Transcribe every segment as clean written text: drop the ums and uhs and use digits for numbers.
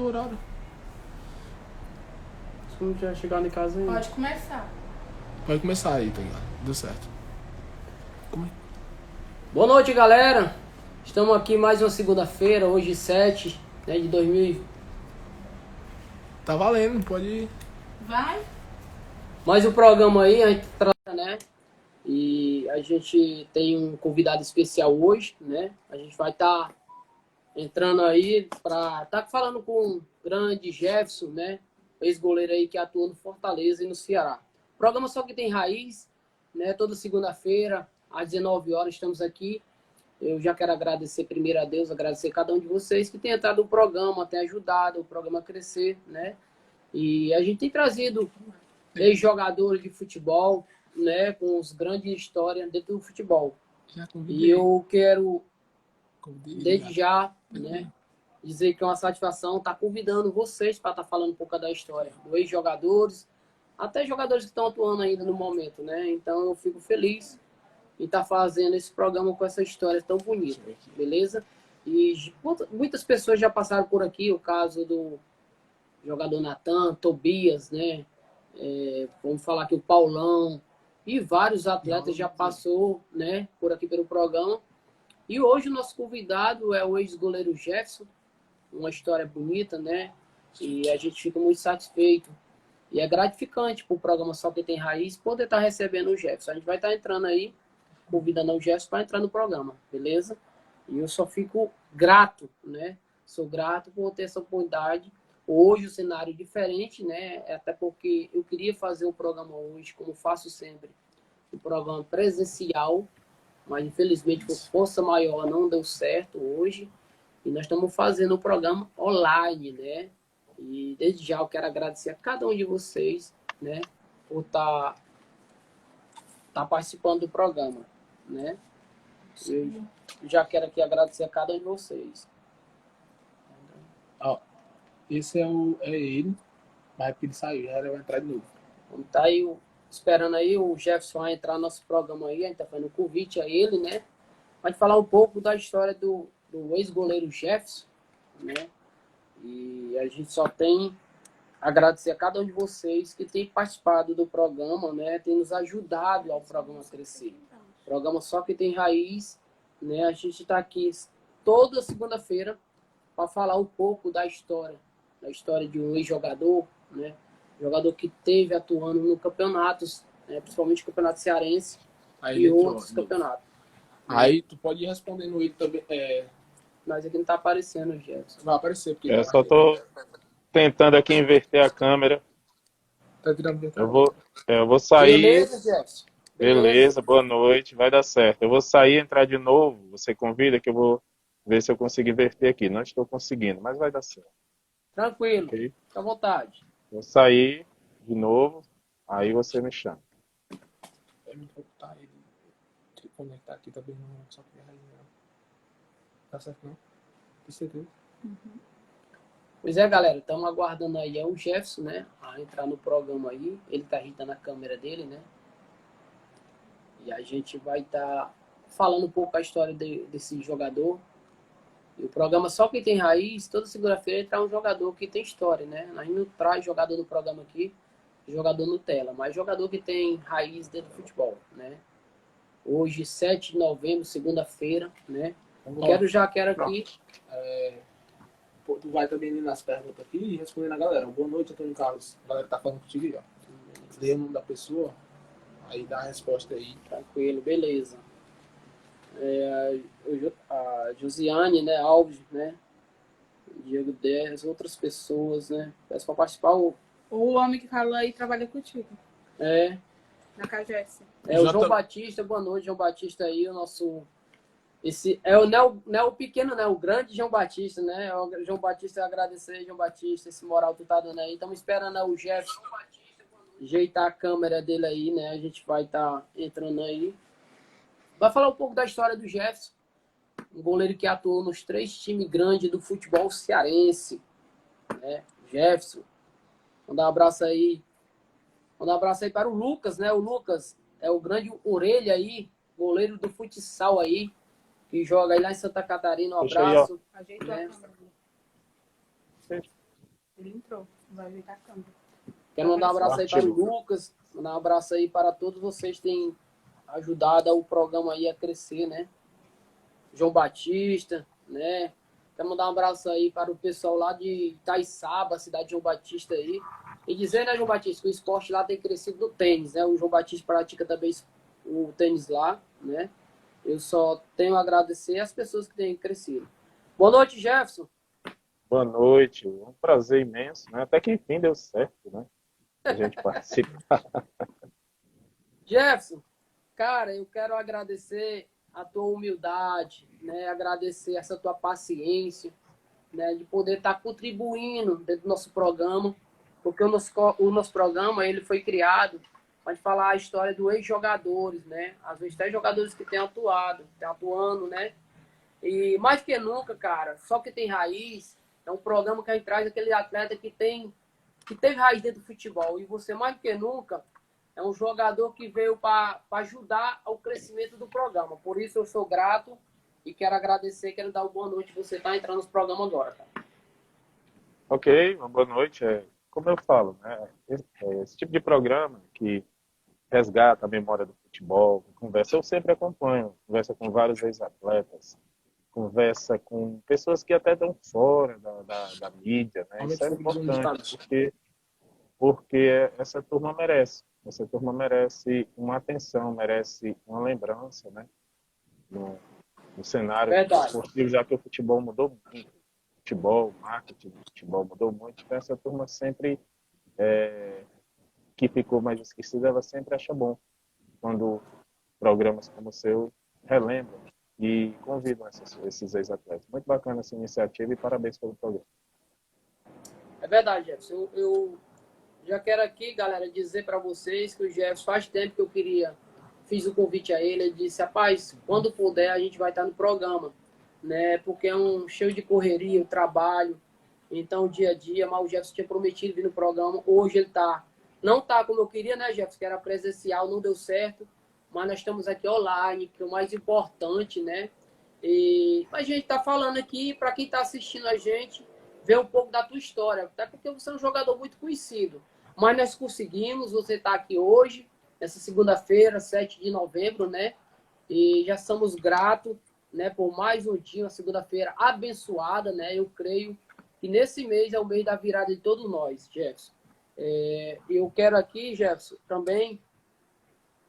horário. Se não tiver chegado em casa ainda. Pode começar. Pode começar aí, tá ligado? Deu certo. Boa noite, galera. Estamos aqui mais uma segunda-feira, hoje 7, né, de 2000. Tá valendo, pode ir. Vai. Mais um programa aí, a gente trata, né? E a gente tem um convidado especial hoje, né? A gente vai estar entrando aí para estar falando com o grande Jefferson, né? Ex-goleiro aí que atua no Fortaleza e no Ceará. Programa Só Que Tem Raiz, né? Toda segunda-feira, às 19 horas, estamos aqui. Eu já quero agradecer primeiro a Deus, agradecer a cada um de vocês que tem entrado no programa, tem ajudado o programa a crescer, né? E a gente tem trazido ex-jogadores de futebol, né? Com os grandes histórias dentro do futebol. Já E convidei. eu quero, Convidei, desde já, né? Dizer que é uma satisfação estar convidando vocês para estar falando um pouco da história dos ex-jogadores, até jogadores que estão atuando ainda no momento, né? Então eu fico feliz em estar fazendo esse programa com essa história tão bonita, beleza? E muitas pessoas já passaram por aqui, o caso do jogador Natan, Tobias, né? Vamos falar aqui o Paulão, e vários atletas já passou, né, por aqui pelo programa. E hoje o nosso convidado é o ex-goleiro Jefferson, uma história bonita, né? E a gente fica muito satisfeito. E é gratificante para o programa Só Que Tem Raiz poder estar recebendo o Jefferson. A gente vai estar entrando aí, convidando o Jefferson para entrar no programa, beleza? E eu só fico grato, né? Sou grato por ter essa oportunidade. Hoje o cenário é diferente, né? Até porque eu queria fazer o programa hoje, como faço sempre, o programa presencial, mas infelizmente por força maior não deu certo hoje. E nós estamos fazendo o programa online, né? E desde já eu quero agradecer a cada um de vocês, né? Por estar participando do programa, né? Eu já quero aqui agradecer a cada um de vocês. Ó, esse é ele, mas é porque ele saiu, já ele vai entrar de novo. Vamos estar aí esperando aí o Jefferson a entrar no nosso programa aí, a gente tá fazendo um convite a ele, né? Pode falar um pouco da história do ex-goleiro Jefferson, né? E a gente só tem a agradecer a cada um de vocês que tem participado do programa, né? Tem nos ajudado ao programa crescer. O programa Só Que Tem Raiz, né? A gente está aqui toda segunda-feira para falar um pouco da história de um ex-jogador, né? Jogador que teve atuando no campeonatos, né? Principalmente o campeonato cearense Aí e ele aqui, outros ó, campeonatos. Aí tu pode ir respondendo ele também. Mas aqui não está aparecendo, Jefferson. Vai aparecer, porque Eu só tô tentando aqui inverter a câmera. tá virando bem Eu vou sair. Beleza, Jefferson? Beleza, boa noite, vai dar certo. Eu vou sair e entrar de novo. Você convida que eu vou ver se eu consigo inverter aqui. Não estou conseguindo, mas vai dar certo. Tranquilo. Ok? Fica à vontade. Vou sair de novo, aí você me chama. É muito complicado ele se conectar aqui também, não só que aí não. Tá certo não? Tem certeza? Pois é, galera, estamos aguardando aí o Jefferson, né, a entrar no programa aí. Ele tá agitando a câmera dele, né? E a gente vai estar falando um pouco a história desse jogador. E o programa Só Quem Tem Raiz, toda segunda-feira traz um jogador que tem história, né? A gente não traz jogador no programa aqui, jogador no tela, mas jogador que tem raiz dentro do futebol, né? Hoje, 7 de novembro, segunda-feira, né? Quero aqui. Pô, tu vai também nas perguntas aqui e respondendo a galera. Boa noite, Antônio Carlos. A galera tá falando contigo aí, ó. Lê o nome da pessoa, aí dá a resposta aí. Tranquilo, beleza. A Josiane, né, Alves, né, Diego Dez, outras pessoas, né, peço para participar. O homem que falou aí trabalha contigo, É na KGS. o João Batista, boa noite, João Batista aí, o nosso... Esse é o, não é o pequeno, né, o grande João Batista, né, o João Batista, agradecer, João Batista, esse moral que tu tá dando aí. Estamos esperando o Jefferson ajeitar a câmera dele aí, né, a gente vai estar entrando aí. Vai falar um pouco da história do Jefferson, um goleiro que atuou nos 3 times grandes do futebol cearense, né? Jefferson. Mandar um abraço aí. Mandar um abraço aí para o Lucas, né? O Lucas é o grande orelha aí, goleiro do futsal aí, que joga aí lá em Santa Catarina. Um Deixa aí, ó. abraço. Ajeitou Né? a câmera. Ele entrou. Vai ver a câmera. Quero mandar um abraço aí para o Partiu. Lucas, mandar um abraço aí para todos vocês que têm ajudado o programa aí a crescer, né? João Batista, né? Quero mandar um abraço aí para o pessoal lá de Itaiçaba, cidade de João Batista aí. E dizer, né, João Batista, que o esporte lá tem crescido no tênis, né? O João Batista pratica também o tênis lá, né? Eu só tenho a agradecer às pessoas que têm crescido. Boa noite, Jefferson. Boa noite, um prazer imenso, né? Até que enfim deu certo, né? A gente participa. Jefferson, cara, eu quero agradecer a tua humildade, né? Agradecer essa tua paciência, né? De poder estar contribuindo dentro do nosso programa, porque o nosso programa ele foi criado para falar a história dos ex-jogadores, né? Às vezes até jogadores que têm atuado, têm atuando, né? E mais que nunca, cara, só que tem raiz é um programa que a gente traz aquele atleta que teve raiz dentro do futebol. E você, mais do que nunca, é um jogador que veio para ajudar ao crescimento do programa. Por isso eu sou grato e quero agradecer, quero dar uma boa noite. Você está entrando no programa agora, cara. Ok, uma boa noite. Como eu falo, né? Esse tipo de programa que resgata a memória do futebol, conversa, eu sempre acompanho, conversa com vários ex-atletas, conversa com pessoas que até estão fora da mídia, né? Isso Realmente é foi um importante, destaque. porque essa turma merece. Essa turma merece uma atenção, merece uma lembrança, né? No, no cenário Verdade. esportivo, já que o futebol mudou muito. Futebol, marketing do futebol mudou muito. Então, essa turma sempre que ficou mais esquecida, ela sempre acha bom quando programas como o seu relembram e convidam esses ex-atletas. Muito bacana essa iniciativa e parabéns pelo programa. É verdade, Jefferson. Eu já quero aqui, galera, dizer para vocês que o Jefferson faz tempo que eu fiz o convite a ele. Ele disse, rapaz, quando puder a gente vai estar no programa, né? Porque é um cheio de correria, o trabalho, então dia a dia, mas o Jefferson tinha prometido vir no programa. Hoje ele não tá como eu queria, né, Jefferson? Que era presencial, não deu certo, mas nós estamos aqui online, que é o mais importante, né? E a gente tá falando aqui para quem tá assistindo a gente ver um pouco da tua história, até porque você é um jogador muito conhecido. Mas nós conseguimos, você está aqui hoje, nessa segunda-feira, 7 de novembro, né? E já somos gratos, né, por mais um dia, uma segunda-feira abençoada, né? Eu creio que nesse mês é o mês da virada de todos nós, Jefferson. Eu quero aqui, Jefferson, também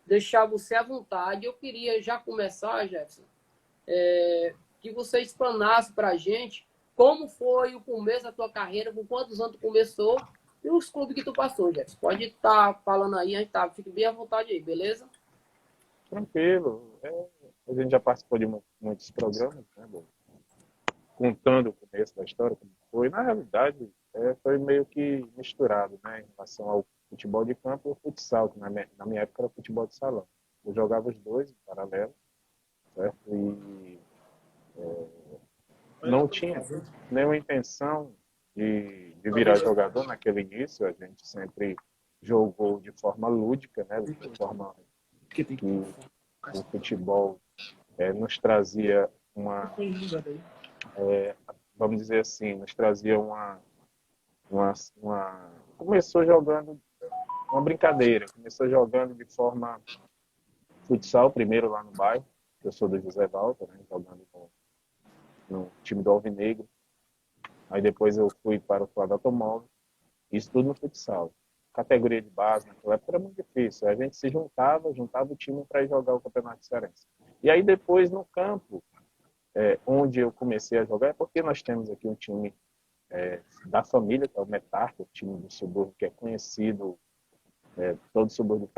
deixar você à vontade. Eu queria já começar, Jefferson, que você explanasse para a gente como foi o começo da tua carreira, com quantos anos tu começou e os clubes que tu passou, Jefferson. Pode estar falando aí, a gente fique bem à vontade aí, beleza? Tranquilo. A gente já participou de muitos programas, né, bom, contando o começo da história, como foi. Na realidade, foi meio que misturado, né, em relação ao futebol de campo e o futsal, que na minha época era futebol de salão. Eu jogava os dois em paralelo, certo? E não tinha nenhuma intenção de virar jogador naquele início. A gente sempre jogou de forma lúdica, né, de forma que o futebol nos trazia vamos dizer assim, nos trazia começou jogando uma brincadeira, começou jogando de forma futsal, primeiro lá no bairro, eu sou do José Walter, né, jogando no time do Alvinegro, aí depois eu fui para o Flávio Automóvel, isso tudo no futsal. Categoria de base, naquela época era muito difícil, a gente se juntava o time para ir jogar o Campeonato Cearense. E aí depois no campo, onde eu comecei a jogar, é porque nós temos aqui um time da família, que é o Metarca, o time do subúrbio que é conhecido, todo o subúrbio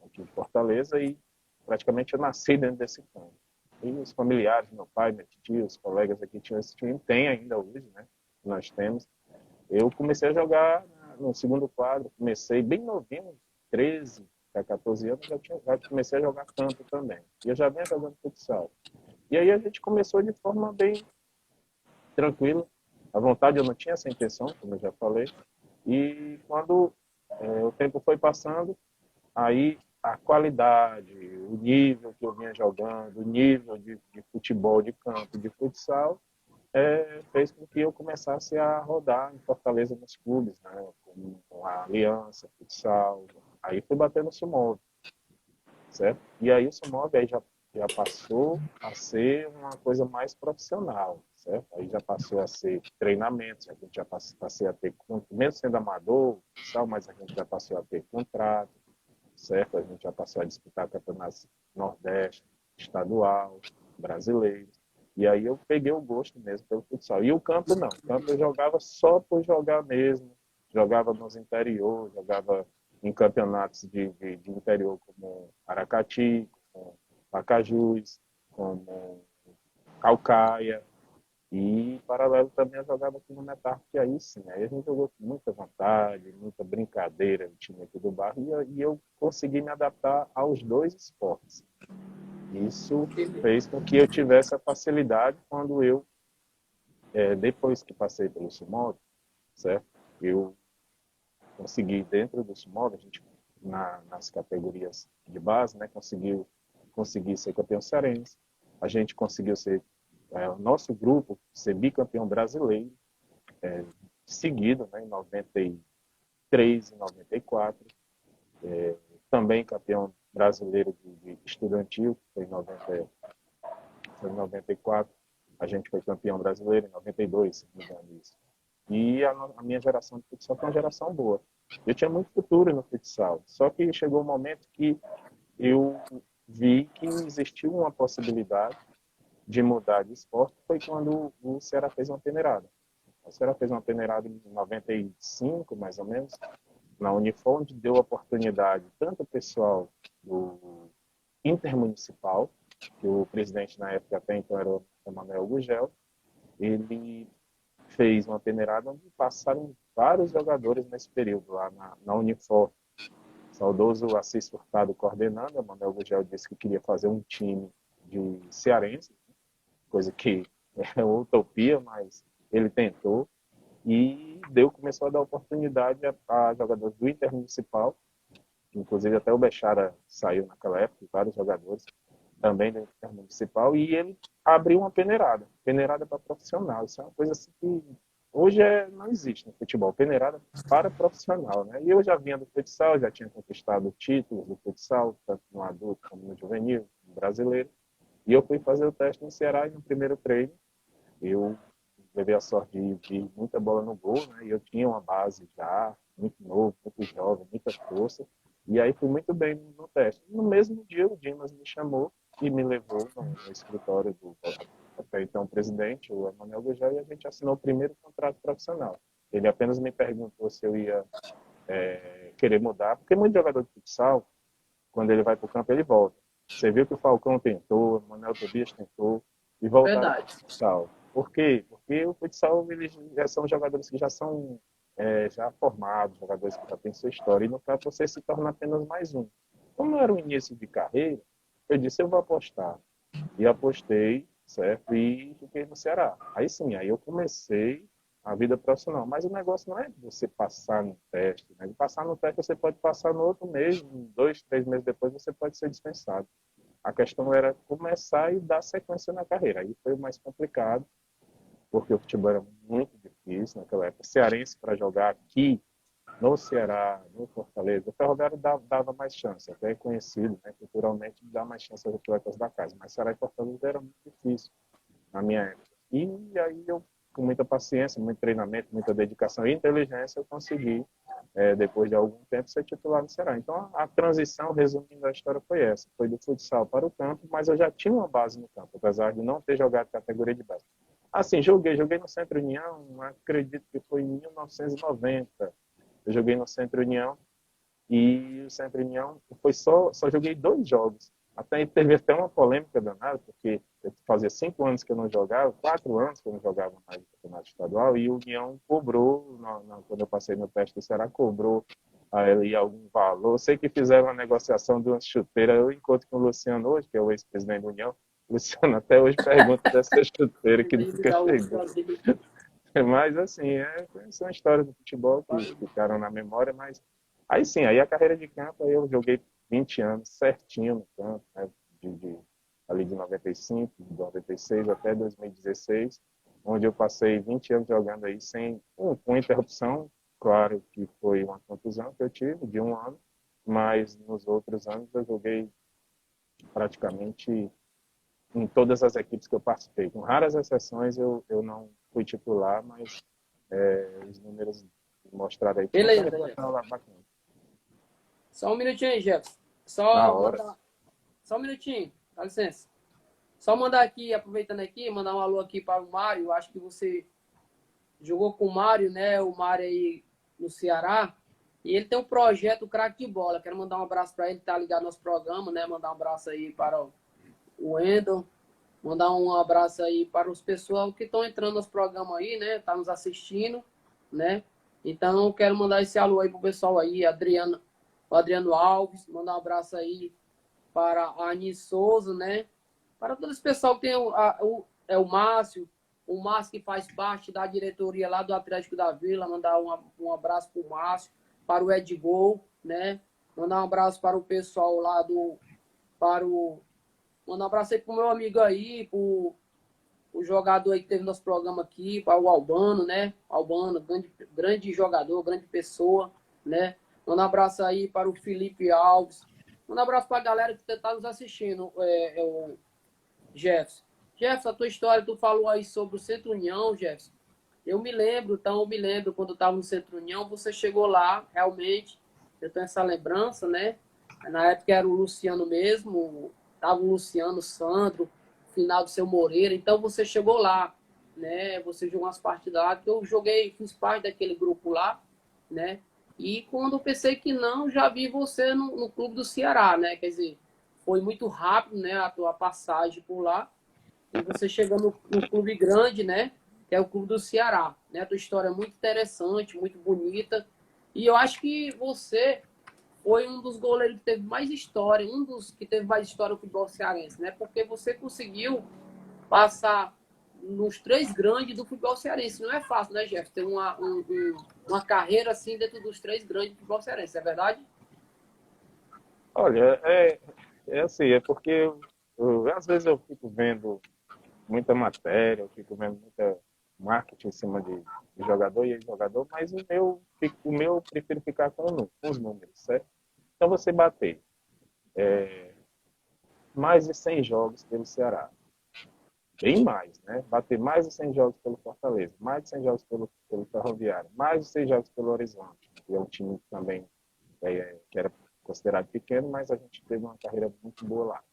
aqui de Fortaleza, e praticamente eu nasci dentro desse campo. E os familiares, meu pai, meu tio, os colegas aqui tinham esse time, tem ainda hoje, né? Nós temos. Eu comecei a jogar no segundo quadro, comecei bem novinho, 13 a 14 anos, já comecei a jogar campo também. E eu já vinha jogando futsal. E aí a gente começou de forma bem tranquila. À vontade, eu não tinha essa intenção, como eu já falei. E quando o tempo foi passando, aí a qualidade, o nível que eu vinha jogando, o nível de futebol de campo, de futsal, fez com que eu começasse a rodar em Fortaleza nos clubes, né? Com a Aliança, futsal. Aí fui bater no Sumov, certo? E aí o Sumov aí já passou a ser uma coisa mais profissional, certo? Aí já passou a ser treinamentos, a gente já passei a ter, mesmo sendo amador, futsal, mas a gente já passou a ter contrato, certo? A gente já passou a disputar campeonatos Nordeste, estadual, brasileiro. E aí eu peguei o gosto mesmo pelo futsal. E o campo não. O campo eu jogava só por jogar mesmo. Jogava nos interior, jogava em campeonatos de interior como Aracati, como Pacajus, como Calcaia. E, paralelo, também eu jogava aqui no Metar, que aí sim, aí a gente jogou com muita vontade, muita brincadeira no time aqui do bairro, e eu consegui me adaptar aos dois esportes. Isso fez com que eu tivesse a facilidade quando eu, depois que passei pelo Sumov, certo? Eu consegui, dentro do Sumov, a gente, nas categorias de base, né, consegui ser campeão cearense, a gente conseguiu ser, o nosso grupo, ser bicampeão brasileiro, seguido, né, em 93 e 94, também campeão brasileiro de estudantil, que foi em 94, a gente foi campeão brasileiro em 92, se não me engano isso. E a minha geração de futsal foi uma geração boa. Eu tinha muito futuro no futsal, só que chegou um momento que eu vi que existia uma possibilidade de mudar de esporte, foi quando o Ceará fez uma peneirada. O Ceará fez uma peneirada em 95, mais ou menos, na Unifor, onde deu oportunidade tanto ao pessoal do intermunicipal, que o presidente na época até então era o Emanuel Gugel, ele fez uma peneirada onde passaram vários jogadores nesse período lá na Unifor. Saudoso Assis Furtado coordenando, Emanuel Gugel disse que queria fazer um time de cearense, coisa que é uma utopia, mas ele tentou. E começou a dar oportunidade a jogadores do Intermunicipal, inclusive até o Bechara saiu naquela época, vários jogadores também do Intermunicipal, e ele abriu uma peneirada para profissional. Isso é uma coisa assim que hoje não existe no futebol, peneirada para profissional, né? E eu já vinha do futsal, já tinha conquistado títulos do futsal, tanto no adulto como no juvenil, no brasileiro, e eu fui fazer o teste no Ceará e no primeiro treino eu levei a sorte de muita bola no gol, né? E eu tinha uma base já, muito novo, muito jovem, muita força. E aí fui muito bem no teste. No mesmo dia, o Dimas me chamou e me levou no escritório do até então presidente, o Emanuel Gugel, e a gente assinou o primeiro contrato profissional. Ele apenas me perguntou se eu ia querer mudar, porque muito jogador de futsal, quando ele vai para o campo, ele volta. Você viu que o Falcão tentou, o Manuel Tobias tentou, e voltaram para o futsal. Por quê? Porque o futsal, eles já são jogadores que já são já formados, jogadores que já têm sua história, e no campo você se torna apenas mais um. Como era o início de carreira, eu disse, eu vou apostar. E apostei, certo? E fiquei no Ceará. Aí sim, aí eu comecei a vida profissional. Mas o negócio não é você passar no teste, né? De passar no teste você pode passar no outro mês, 2, 3 meses depois você pode ser dispensado. A questão era começar e dar sequência na carreira. Aí foi o mais complicado, porque o futebol era muito difícil naquela época. Cearense para jogar aqui no Ceará, no Fortaleza, o Ferroviário dava mais chance, até é conhecido, né, culturalmente, dá mais chance aos atletas da casa, mas Ceará e Fortaleza era muito difícil na minha época. E aí eu, com muita paciência, muito treinamento, muita dedicação e inteligência, eu consegui, depois de algum tempo, ser titular no Ceará. Então, a transição, resumindo a história, foi essa. Foi do futsal para o campo, mas eu já tinha uma base no campo, apesar de não ter jogado categoria de base. Assim, joguei no Centro União, acredito que foi em 1990. Eu joguei no Centro União e o Centro União foi só joguei 2 jogos. Teve até uma polêmica danada, porque fazia 5 anos que eu não jogava, 4 anos que eu não jogava mais no campeonato estadual, e o União cobrou, quando eu passei no teste do Ceará, cobrou ali algum valor. Eu sei que fizeram uma negociação de uma chuteira. Eu encontro com o Luciano hoje, que é o ex-presidente da União. O Luciano até hoje pergunta dessa chuteira que nunca chegou. Mas, assim, são histórias do futebol que ficaram na memória, mas aí sim, aí a carreira de campo, aí eu joguei 20 anos certinho no campo, né, ali de 95, de 96 até 2016, onde eu passei 20 anos jogando aí sem com interrupção. Claro que foi uma contusão que eu tive de 1 ano, mas nos outros anos eu joguei praticamente em todas as equipes que eu participei. Com raras exceções eu não fui titular, mas os números mostraram aí que Beleza, foi Jefferson. bacana. Só um minutinho aí, Jefferson. Na hora. Só um minutinho, dá licença. Só mandar aqui, aproveitando aqui, mandar um alô aqui para o Mário. Acho que você jogou com o Mário, né? O Mário aí no Ceará. E ele tem um projeto Craque de Bola. Quero mandar um abraço para ele, que tá ligado no nosso programa, né? Mandar um abraço aí para o Wendel. Mandar um abraço aí para os pessoal que estão entrando nos programas aí, né? Tá nos assistindo, né? Então, quero mandar esse alô aí pro pessoal aí, o Adriano Alves. Mandar um abraço aí para a Anis Souza, né? Para todo esse pessoal que tem o Márcio que faz parte da diretoria lá do Atlético da Vila, mandar um abraço para o Márcio, para o Edgol, né? Mandar um abraço para o pessoal lá mandar um abraço aí pro meu amigo aí, o jogador aí que teve nosso programa aqui, para o Albano, né? Albano, grande jogador, grande pessoa, né? Mandar um abraço aí para o Felipe Alves. Mandar um abraço para a galera que está nos assistindo, o Jefferson. Jefferson, a tua história, tu falou aí sobre o Centro União, Jefferson. Eu me lembro quando eu estava no Centro União, você chegou lá, realmente, eu tenho essa lembrança, né? Na época era o Luciano mesmo, estava o Luciano, o Sandro, final do seu Moreira, então você chegou lá, né? Você jogou umas partidas lá, que eu joguei, fiz parte daquele grupo lá, né? E quando eu pensei que não, já vi você no clube do Ceará, né? Quer dizer, foi muito rápido, né? A tua passagem por lá. E você chegando no clube grande, né? Que é o clube do Ceará, né? A tua história é muito interessante, muito bonita. E eu acho que você foi um dos goleiros que teve mais história, um dos que teve mais história no futebol cearense, né? Porque você conseguiu passar nos 3 grandes do futebol cearense. Não é fácil, né, Jeff? Ter uma carreira assim dentro dos 3 grandes do futebol cearense, é verdade? Olha, é assim, é porque às vezes eu fico vendo muita matéria, eu fico vendo muita marketing em cima de jogador e ex-jogador, mas o meu eu prefiro ficar com os números, certo? Então você bater mais de 100 jogos pelo Ceará, bem mais, né? Bater mais de 100 jogos pelo Fortaleza, mais de 100 jogos pelo Ferroviário, mais de 100 jogos pelo Horizonte, que é um time também que era considerado pequeno, mas a gente teve uma carreira muito boa lá.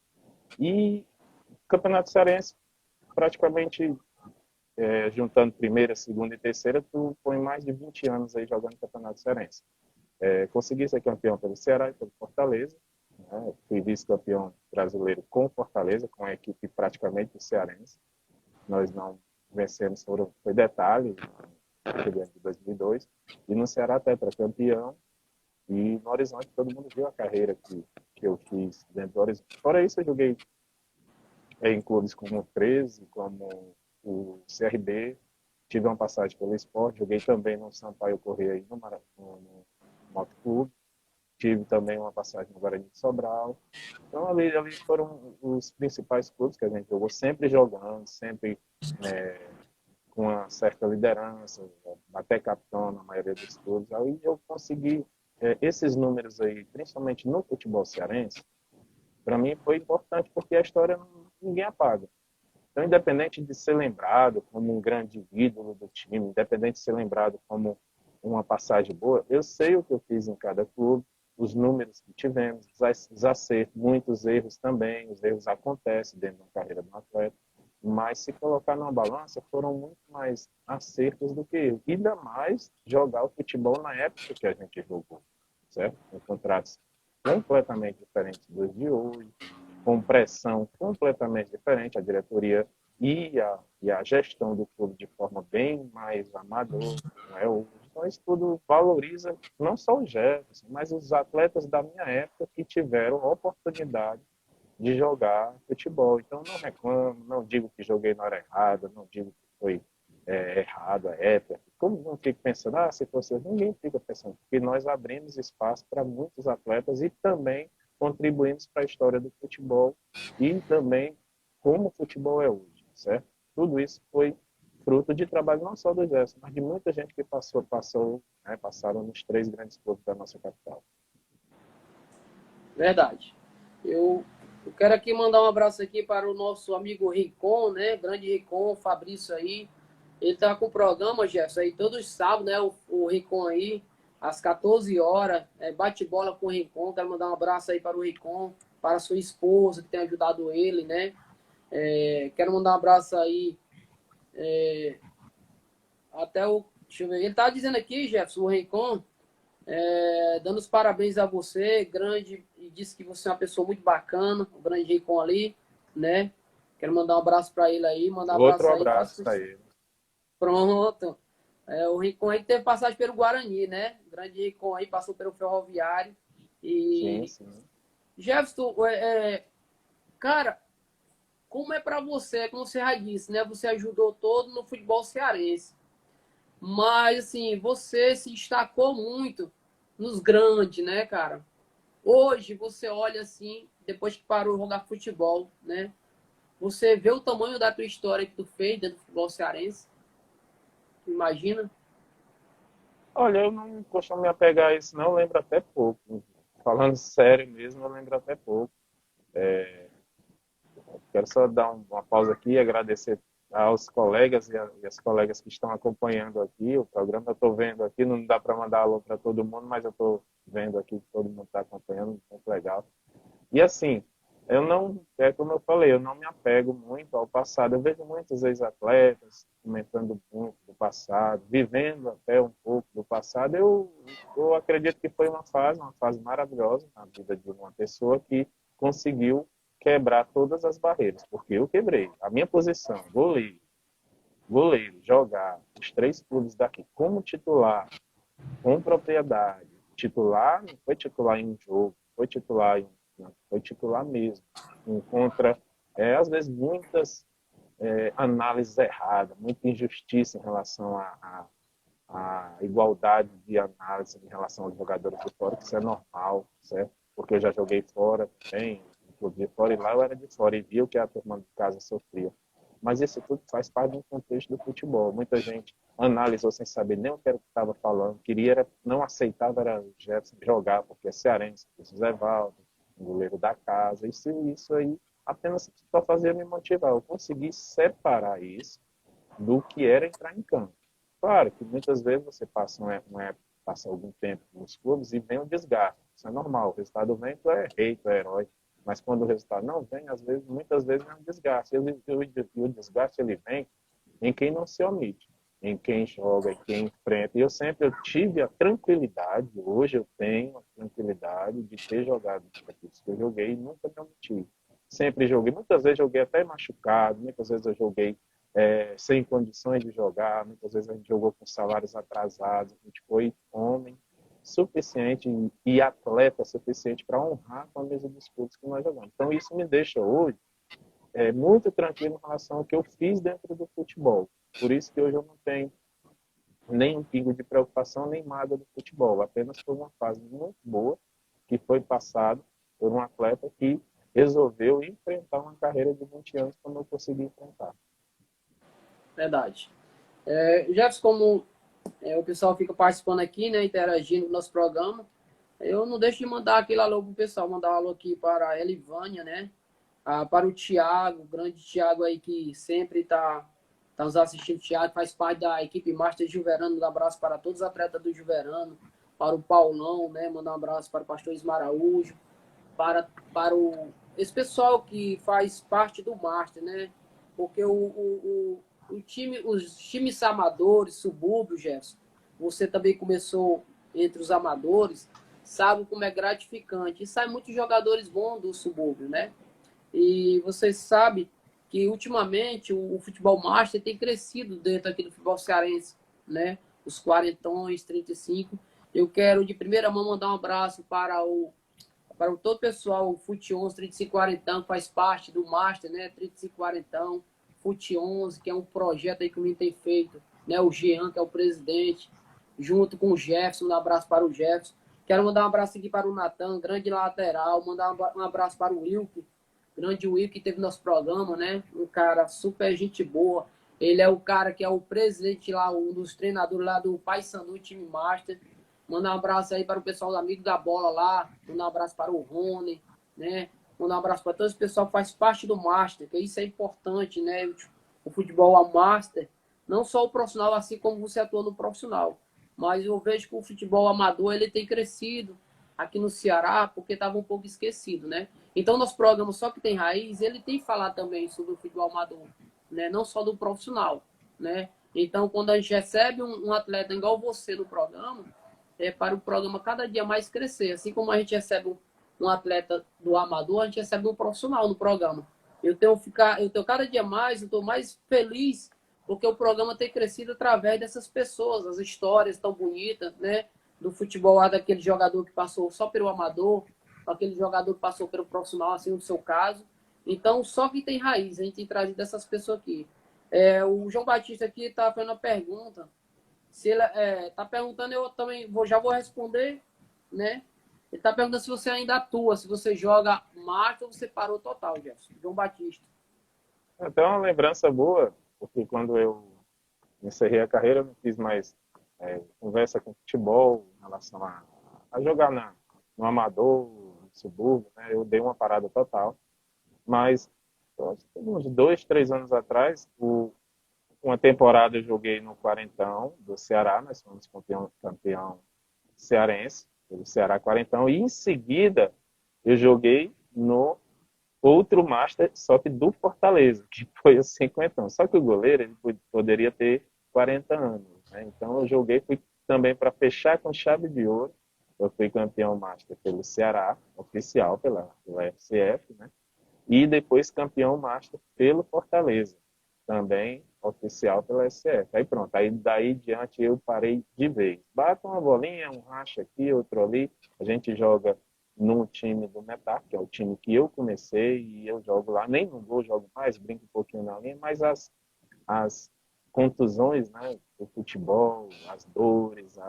E o Campeonato Cearense, praticamente, juntando primeira, segunda e terceira, tu põe mais de 20 anos aí jogando Campeonato Cearense. Consegui ser campeão pelo Ceará e pelo Fortaleza, né? Fui vice-campeão brasileiro com Fortaleza, com a equipe praticamente do cearense. Nós não vencemos, foi detalhe, naquele ano de 2002, e no Ceará tetracampeão, e no Horizonte todo mundo viu a carreira que eu fiz dentro do Horizonte. Fora isso, eu joguei em clubes como o 13, como o CRB, tive uma passagem pelo Sport, joguei também no Sampaio Corrêa aí no Moto Clube, tive também uma passagem no Guarani de Sobral. Então ali foram os principais clubes que a gente jogou, sempre jogando, sempre com uma certa liderança, até capitão na maioria dos clubes. Aí eu consegui esses números aí, principalmente no futebol cearense, para mim foi importante porque a história ninguém apaga. Então, independente de ser lembrado como um grande ídolo do time, independente de ser lembrado como uma passagem boa, eu sei o que eu fiz em cada clube, os números que tivemos, os acertos, muitos erros também, os erros acontecem dentro da carreira do atleta, mas se colocar numa balança, foram muito mais acertos do que erros. Ainda mais jogar o futebol na época que a gente jogou, certo? Com contratos completamente diferentes dos de hoje, com pressão completamente diferente, a diretoria e a gestão do clube de forma bem mais amadora, não é hoje. Então, isso tudo valoriza não só o Jefferson, mas os atletas da minha época que tiveram a oportunidade de jogar futebol. Então, não reclamo, não digo que joguei na hora errada, não digo que foi errado a época. Como não fico pensando, se fosse ninguém fica pensando, porque nós abrimos espaço para muitos atletas e também contribuímos para a história do futebol e também como o futebol é hoje, certo? Tudo isso foi fruto de trabalho não só do Gerson, mas de muita gente que passaram nos 3 grandes clubes da nossa capital. Verdade. Eu quero aqui mandar um abraço aqui para o nosso amigo Ricon, né? Grande Ricon, Fabrício aí. Ele tá com o programa, Jefferson, aí todos sábados, né? O Ricon aí, às 14 horas, bate-bola com o Ricon. Quero mandar um abraço aí para o Ricon, para a sua esposa, que tem ajudado ele, né? Quero mandar um abraço aí até o... Deixa eu ver. Ele tá dizendo aqui, Jefferson, o Ricon, dando os parabéns a você, grande, e disse que você é uma pessoa muito bacana, o grande Ricon ali, né? Quero mandar um abraço para ele aí, mandar um abraço Outro aí. abraço para ele. Pronto. O Ricon aí teve passagem pelo Guarani, né? O grande Ricon aí passou pelo Ferroviário. E Sim. Jefferson, cara, como é para você, como você já disse, né? Você ajudou todo no futebol cearense. Mas, assim, você se destacou muito nos grandes, né, cara? Hoje, você olha assim, depois que parou de jogar futebol, né? Você vê o tamanho da tua história que tu fez dentro do futebol cearense. Imagina. Olha, eu não costumo me apegar a isso, não. Eu lembro até pouco. Falando sério mesmo, eu lembro até pouco. Quero só dar uma pausa aqui e agradecer aos colegas e as colegas que estão acompanhando aqui o programa. Eu estou vendo aqui, não dá para mandar alô para todo mundo, mas eu estou vendo aqui que todo mundo está acompanhando, muito legal. E assim, como eu falei, eu não me apego muito ao passado. Eu vejo muitos ex-atletas comentando muito do passado, vivendo até um pouco do passado. Eu acredito que foi uma fase maravilhosa na vida de uma pessoa que conseguiu quebrar todas as barreiras, porque eu quebrei. A minha posição, goleiro, jogar os 3 clubes daqui como titular, com propriedade. Titular não foi titular em um jogo, foi titular mesmo. Encontra, às vezes, muitas análises erradas, muita injustiça em relação à igualdade de análise em relação aos jogadores de fora, que isso é normal, certo? Porque eu já joguei fora também, de fora, e lá eu era de fora e via o que a turma de casa sofria. Mas isso tudo faz parte do contexto do futebol. Muita gente analisou sem saber nem o que era que estava falando, não aceitava era o Jefferson jogar, porque é cearense, o Zé Valdo, o goleiro da casa. Isso aí apenas só fazia me motivar. Eu consegui separar isso do que era entrar em campo. Claro que muitas vezes você passa algum tempo nos clubes e vem o desgaste. Isso é normal. O resultado vem, tu é rei, tu é herói. Mas quando o resultado não vem, muitas vezes é um desgaste. E o desgaste ele vem em quem não se omite, em quem joga, em quem enfrenta. E eu tive a tranquilidade, hoje eu tenho a tranquilidade de ter jogado os partidos que eu joguei e nunca me omiti. Sempre joguei, muitas vezes joguei até machucado, muitas vezes eu joguei sem condições de jogar, muitas vezes a gente jogou com salários atrasados, a gente foi homem suficiente e atleta suficiente para honrar a camisa dos clubes que nós jogamos. Então isso me deixa hoje muito tranquilo em relação ao que eu fiz dentro do futebol. Por isso que hoje eu não tenho nem um pingo de preocupação, nem mágoa do futebol. Apenas foi uma fase muito boa que foi passada por um atleta que resolveu enfrentar uma carreira de 20 anos como eu consegui enfrentar. Verdade. Jefferson, como o pessoal fica participando aqui, né, interagindo no nosso programa, eu não deixo de mandar aquele alô pro pessoal, mandar um alô aqui para a Elivânia, né, para o Thiago, o grande Thiago aí que sempre está nos assistindo. O Thiago faz parte da equipe Master Juverano. Um abraço para todos os atletas do Juverano, para o Paulão, né, mandar um abraço para o pastor Ismar Araújo, para esse pessoal que faz parte do Master, né, porque os times amadores, subúrbio, Jefferson, você também começou entre os amadores, sabe como é gratificante. E sai muitos jogadores bons do subúrbio, né? E você sabe que ultimamente o futebol master tem crescido dentro aqui do futebol cearense, né? Os quarentões, 35. Eu quero de primeira mão mandar um abraço para todo o pessoal, o Fute 11, 35 Quarentão, que faz parte do Master, né? 35 Quarentão, Fute 11, que é um projeto aí que o menino tem feito, né? O Jean, que é o presidente, junto com o Jefferson. Um abraço para o Jefferson. Quero mandar um abraço aqui para o Natan, grande lateral. Mandar um abraço para o Wilke, grande Will, que teve nosso programa, né? Um cara super gente boa. Ele é o cara que é o presidente lá, um dos treinadores lá do Paysandu, time Master. Manda um abraço aí para o pessoal do Amigo da Bola lá. Manda um abraço para o Rony, né? Manda um abraço para todo esse pessoal que faz parte do Master, que isso é importante, né? O futebol a Master, não só o profissional, assim como você atua no profissional. Mas eu vejo que o futebol amador ele tem crescido aqui no Ceará, porque estava um pouco esquecido, né? Então, nosso programa Só Que Tem Raiz, ele tem falado também sobre o futebol amador, né? Não só do profissional, né? Então, quando a gente recebe um atleta igual você no programa, é para o programa cada dia mais crescer. Assim como a gente recebe um atleta do amador, a gente recebe um profissional no programa. Eu tenho cada dia mais, eu estou mais feliz porque o programa tem crescido através dessas pessoas, as histórias tão bonitas, né? Do futebol lá daquele jogador que passou só pelo amador, aquele jogador que passou pelo profissional, assim, no seu caso. Então, só que tem raiz, a gente tem trazido essas pessoas aqui. O João Batista aqui está fazendo uma pergunta. Se ele está perguntando, eu também já vou responder, né? Ele está perguntando se você ainda atua, se você joga marcha ou você parou total, Jefferson. João Batista. Até uma lembrança boa, porque quando eu encerrei a carreira, eu não fiz mais conversa com futebol em relação a jogar no amador, no subúrbio, né? Eu dei uma parada total. Mas, uns 2, 3 anos atrás, uma temporada eu joguei no Quarentão do Ceará, nós fomos campeão cearense, pelo Ceará Quarentão, e em seguida eu joguei no outro Master, só que do Fortaleza, que foi o 50. Só que o goleiro ele poderia ter 40 anos. Né? Então eu joguei, fui também para fechar com chave de ouro. Eu fui campeão Master pelo Ceará, oficial pela FCF, né? E depois campeão Master pelo Fortaleza, também oficial pela SCF. Aí pronto, aí daí em diante eu parei de vez. Bato uma bolinha, um racha aqui, outro ali, a gente joga no time do Metar, que é o time que eu comecei, e eu jogo lá, nem no gol jogo mais, brinco um pouquinho na linha, mas as contusões, né, do futebol, as dores,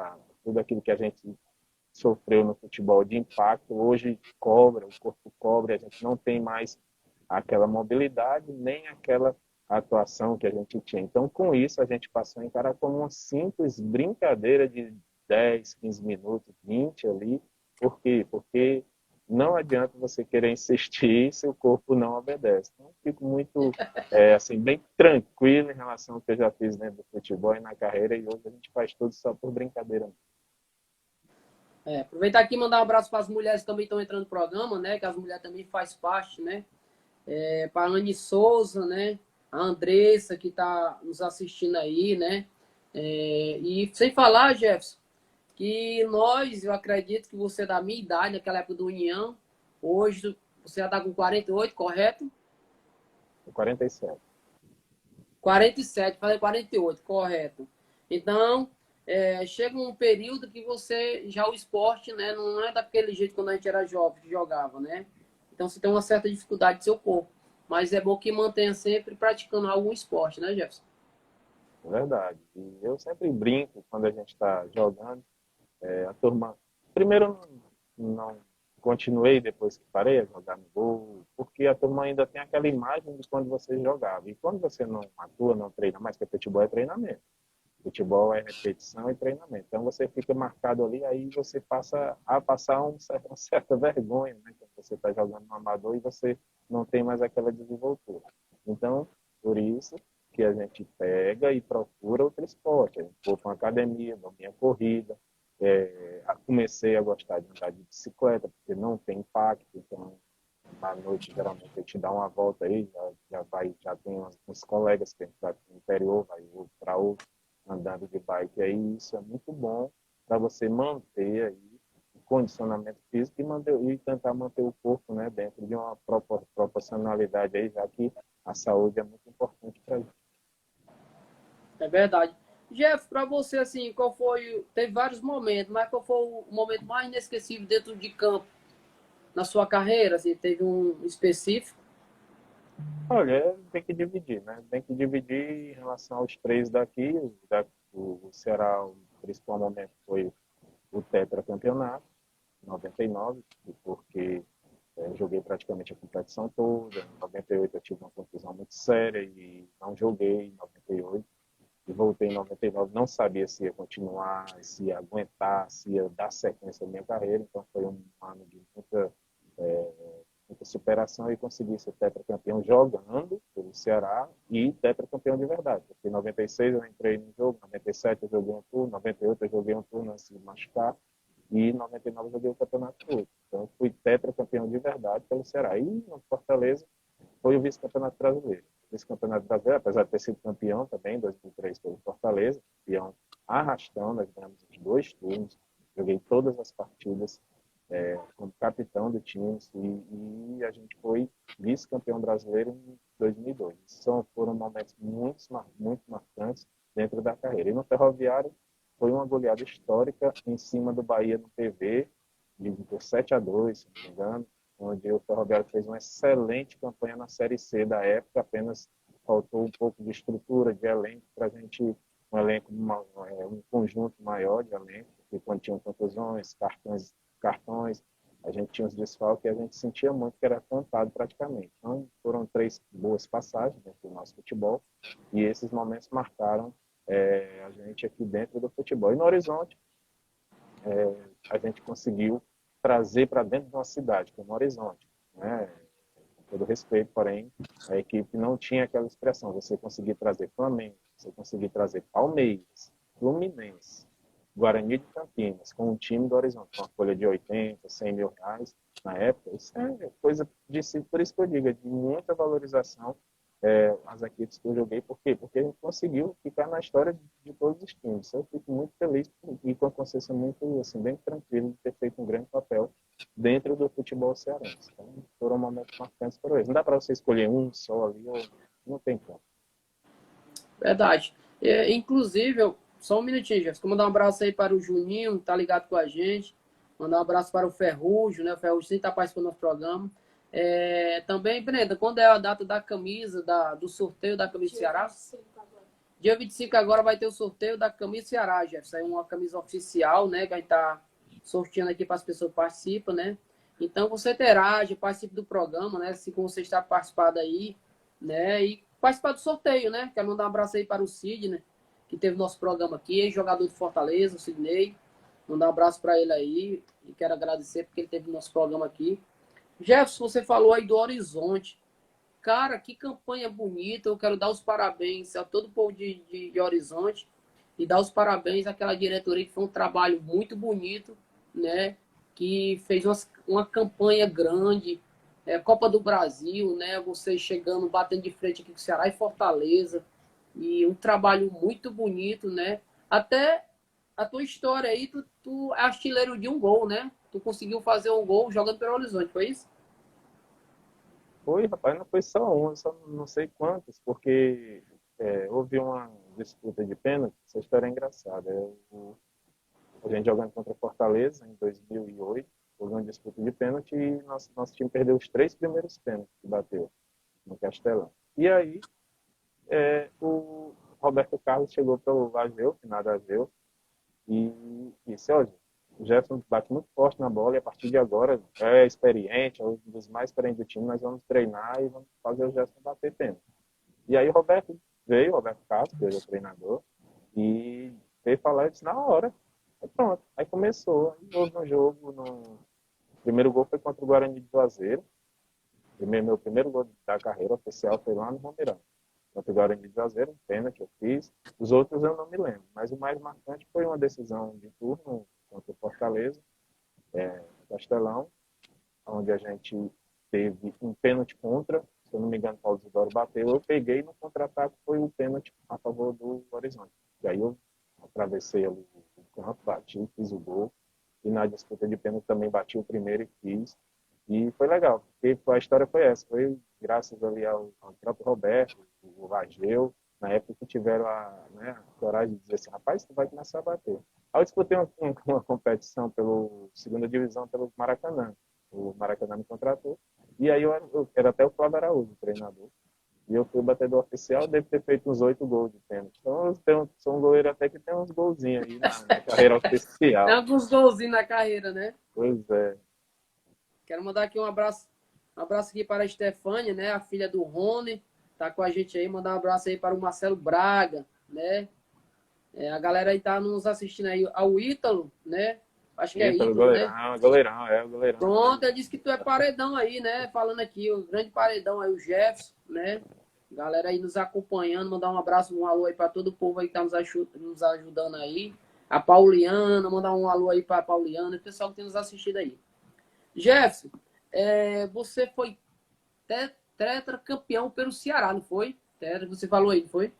tudo aquilo que a gente sofreu no futebol de impacto, hoje cobra, o corpo cobra, a gente não tem mais aquela mobilidade, nem aquela atuação que a gente tinha. Então, com isso, a gente passou a encarar como uma simples brincadeira de 10, 15 minutos, 20 ali. Por quê? Porque não adianta você querer insistir se o corpo não obedece. Então, eu fico muito, assim, bem tranquilo em relação ao que eu já fiz dentro do futebol e na carreira, e hoje a gente faz tudo só por brincadeira. Aproveitar aqui e mandar um abraço para as mulheres que também estão entrando no programa, né? Que as mulheres também fazem parte, né? Para a Anne Souza, né? A Andressa, que está nos assistindo aí, né? E sem falar, Jefferson, que eu acredito que você é da minha idade, naquela época do União, hoje você já está com 48, correto? 47. 47, falei 48, correto. Então, chega um período que já o esporte, né, não é daquele jeito quando a gente era jovem, que jogava, né? Então, você tem uma certa dificuldade do seu corpo. Mas é bom que mantenha sempre praticando algum esporte, né, Jefferson? Verdade. E eu sempre brinco quando a gente está jogando. A turma. Primeiro, não continuei depois que parei a jogar no gol, porque a turma ainda tem aquela imagem de quando você jogava. E quando você não atua, não treina mais, porque futebol é treinamento. Futebol é repetição e treinamento. Então você fica marcado ali, aí você passa a passar uma certa vergonha, né? Quando você está jogando no amador e você não tem mais aquela desenvoltura. Então, por isso que a gente pega e procura outro esporte. A gente for para uma academia, dou minha corrida. Comecei a gostar de andar de bicicleta, porque não tem impacto. Então, à noite, geralmente, a gente dá uma volta aí, já tem uns colegas que a gente vai para o interior, vai para outro andando de bike, aí isso é muito bom para você manter aí o condicionamento físico e tentar manter o corpo, né, dentro de uma proporcionalidade aí, já que a saúde é muito importante para isso. É verdade. Jeff, para você, assim, teve vários momentos, mas qual foi o momento mais inesquecível dentro de campo na sua carreira? Assim, teve um específico? Olha, tem que dividir, né? Tem que dividir em relação aos três daqui. O Ceará, o principal momento foi o tetracampeonato, 99, porque Joguei praticamente a competição toda. Em 98 eu tive uma contusão muito séria e não joguei em 98. E voltei em 99, não sabia se ia continuar, se ia aguentar, se ia dar sequência à minha carreira. Então foi um ano de é, muita superação e consegui ser tetracampeão jogando pelo Ceará e tetracampeão de verdade. Porque em 96 eu entrei no jogo, em 97 eu joguei um turno, em 98 eu joguei um turno antes de machucar e em 99 eu joguei o campeonato todo. Então eu fui tetracampeão de verdade pelo Ceará. E no Fortaleza foi o vice-campeonato brasileiro. O vice-campeonato brasileiro, apesar de ter sido campeão também em 2003 pelo Fortaleza, campeão arrastão, nós ganhamos os 2 turnos, joguei todas as partidas como capitão do time e a gente foi vice-campeão brasileiro em 2002. Foram momentos muito marcantes dentro da carreira. E no Ferroviário foi uma goleada histórica em cima do Bahia no PV, por 7-2, se não me engano, onde o Ferroviário fez uma excelente campanha na Série C da época, apenas faltou um pouco de estrutura, de elenco, para a gente, um elenco, um conjunto maior de elenco, porque quando tinham contusões, cartões, a gente tinha os desfalques e a gente sentia muito que era contado praticamente. Então, foram 3 boas passagens dentro do nosso futebol e esses momentos marcaram a gente aqui dentro do futebol. E no Horizonte, a gente conseguiu trazer para dentro de uma cidade, como Horizonte, né? Com todo respeito, porém, a equipe não tinha aquela expressão. Você conseguir trazer Flamengo, você conseguir trazer Palmeiras, Fluminense, Guarani de Campinas, com um time do Horizonte, com uma folha de 80, 100 mil reais na época, isso é coisa de si, por isso que eu digo, é de muita valorização as equipes que eu joguei. Por quê? Porque a gente conseguiu ficar na história de todos os times. Eu fico muito feliz e com a consciência muito, assim, bem tranquilo de ter feito um grande papel dentro do futebol cearense. Então, foram momentos marcantes para eles. Não dá para você escolher um só ali, ou não tem como. Verdade. Inclusive, só um minutinho, Jéssica. Mandar um abraço aí para o Juninho, que tá ligado com a gente. Mandar um abraço para o Ferrugem, né? O Ferrugem sempre tá participando do nosso programa. Também, Brenda, quando é a data da camisa, do sorteio da camisa do Ceará? Dia 25 agora vai ter o sorteio da camisa Ceará, Jefferson. É uma camisa oficial, né? Que a gente tá sorteando aqui para as pessoas que participam, né? Então você interage, participe do programa, né? Se você está participando aí, né? E participar do sorteio, né? Quero mandar um abraço aí para o Sidney, que teve nosso programa aqui, jogador de Fortaleza, o Sidney. Mandar um abraço para ele aí e quero agradecer porque ele teve nosso programa aqui. Jefferson, você falou aí do Horizonte. Cara, que campanha bonita. Eu quero dar os parabéns a todo o povo de Horizonte e dar os parabéns àquela diretoria que foi um trabalho muito bonito, né? Que fez uma campanha grande, Copa do Brasil, né? Vocês chegando, batendo de frente aqui com o Ceará e Fortaleza. E um trabalho muito bonito, né? Até a tua história aí, tu é artilheiro de um gol, né? Tu conseguiu fazer um gol jogando pelo Horizonte, foi isso? Foi, rapaz, não foi só um, só não sei quantos, porque houve uma disputa de pênalti. Essa história é engraçada. A gente jogando contra Fortaleza em 2008, houve uma disputa de pênalti e nosso time perdeu os 3 primeiros pênaltis que bateu no Castelão. E aí, o Roberto Carlos chegou para o Ageu, finado Ageu, e disse: olha, o Jefferson bate muito forte na bola e a partir de agora é experiente, é um dos mais experientes do time, nós vamos treinar e vamos fazer o Jefferson bater pênalti. E aí o Roberto Carlos, que ele é o treinador, e veio falar e disse: na hora. Aí pronto, aí começou. Aí houve um jogo, o primeiro gol foi contra o Guarani de Juazeiro. Meu primeiro gol da carreira oficial foi lá no Romeirão. Contra o Guarani de Juazeiro, um pênalti que eu fiz. Os outros eu não me lembro, mas o mais marcante foi uma decisão de turno contra o Fortaleza, Castelão, onde a gente teve um pênalti contra, se eu não me engano, o Paulo Isidoro bateu, eu peguei no contra-ataque, foi o pênalti a favor do Horizonte. E aí eu atravessei ali o campo, bati, fiz o gol, e na disputa de pênalti também bati o primeiro e fiz, e foi legal, porque a história foi essa, foi graças ali ao próprio Roberto, o Ageu, na época que tiveram a coragem de dizer assim: rapaz, tu vai começar a bater. Aí eu disputei uma competição pela segunda divisão pelo Maracanã. O Maracanã me contratou. E aí eu era até o Flávio Araújo, o treinador. E eu fui o batedor oficial, devo ter feito uns 8 gols de pênalti. Então eu sou um goleiro até que tem uns golzinhos aí na carreira Tem oficial. alguns golzinhos na carreira, né? Pois é. Quero mandar aqui um abraço aqui para a Estefânia, né? A filha do Rony, tá com a gente aí. Mandar um abraço aí para o Marcelo Braga, né? A galera aí tá nos assistindo aí, ao Ítalo, né? Acho que é Ítalo, Ítalo, né? goleirão, o goleirão. Pronto, ele disse que tu é paredão aí, né? Falando aqui, o grande paredão aí, o Jefferson, né? Galera aí nos acompanhando, mandar um abraço, um alô aí para todo o povo aí que tá nos ajudando aí. A Pauliana, mandar um alô aí para a Pauliana, o pessoal que tem nos assistido aí. Jefferson, você foi tetracampeão pelo Ceará, não foi? Você falou aí, não foi?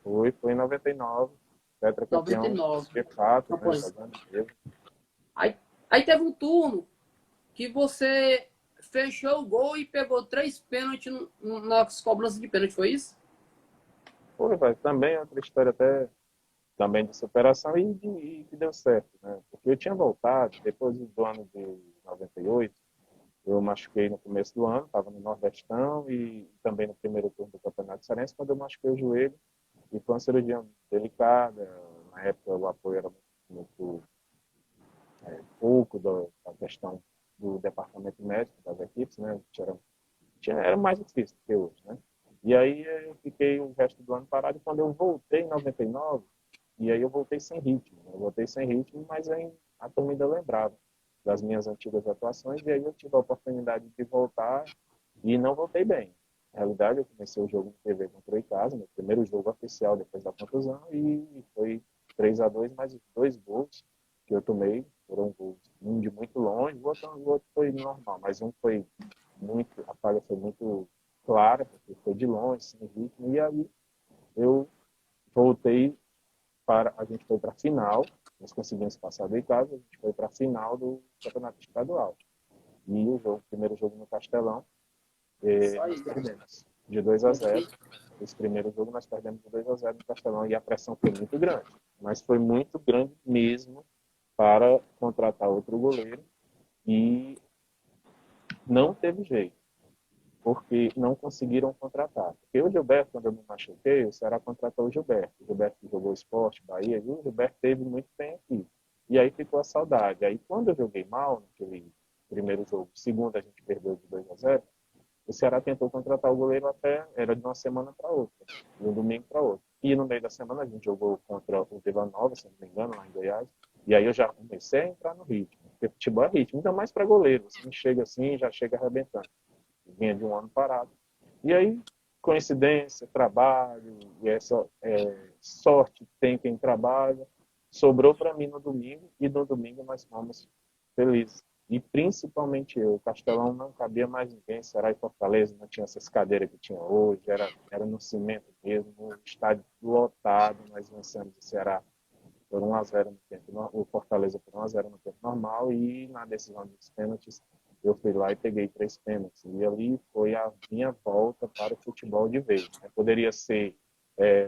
Foi em 99, tetracampeão, 99. de fato, né, Após. jogando mesmo. Aí teve um turno que você fechou o gol e pegou 3 pênaltis nas cobranças de pênalti, foi isso? Foi, vai, também é outra história até também de superação e que deu certo, né? Porque eu tinha voltado, depois do ano de 98, eu machuquei no começo do ano, estava no Nordestão e também no primeiro turno do Campeonato Cearense, quando eu machuquei o joelho, e foi uma cirurgia delicada. Na época o apoio era muito pouco da questão do departamento médico, das equipes, né? Era mais difícil do que hoje, né? E aí eu fiquei o resto do ano parado, e quando eu voltei em 99, e aí eu voltei sem ritmo. Eu voltei sem ritmo, mas aí a turma ainda lembrava das minhas antigas atuações, e aí eu tive a oportunidade de voltar e não voltei bem. Na realidade, eu comecei o jogo de TV contra o Icasa, meu primeiro jogo oficial depois da contusão, e foi 3-2, mais os 2 gols que eu tomei foram gols, um de muito longe, o outro foi normal, mas um foi muito, a falha foi muito clara, porque foi de longe, sem ritmo, e aí eu voltei a gente foi para a final, nós conseguimos passar do Icasa, a gente foi para a final do Campeonato Estadual. E o primeiro jogo no Castelão, nós perdemos de 2-0. Esse primeiro jogo nós perdemos de 2-0 no Castelão e a pressão foi muito grande. Mas foi muito grande mesmo para contratar outro goleiro e não teve jeito, porque não conseguiram contratar. Porque o Gilberto, quando eu me machuquei, o Ceará contratou o Gilberto. O Gilberto jogou Esporte, Bahia, e o Gilberto teve muito bem aqui. E aí ficou a saudade. Aí quando eu joguei mal, naquele primeiro jogo, segundo a gente perdeu de 2-0, o Ceará tentou contratar o goleiro até, era de uma semana para outra, de um domingo para outro. E no meio da semana a gente jogou contra o Vila Nova, se não me engano, lá em Goiás, e aí eu já comecei a entrar no ritmo, porque futebol é ritmo, ainda mais para goleiro, você não chega assim, já chega arrebentando. Vinha de um ano parado. E aí, coincidência, trabalho, e essa sorte tem quem trabalha, sobrou para mim no domingo, e no domingo nós fomos felizes. E principalmente eu, o Castelão não cabia mais ninguém, Ceará e Fortaleza não tinha essas cadeiras que tinha hoje, era no cimento mesmo, o estádio lotado, nós vencemos o Ceará por 1-0 no tempo, o Fortaleza por 1-0 no tempo normal, e na decisão dos pênaltis eu fui lá e peguei 3 pênaltis. E ali foi a minha volta para o futebol de vez. Poderia ser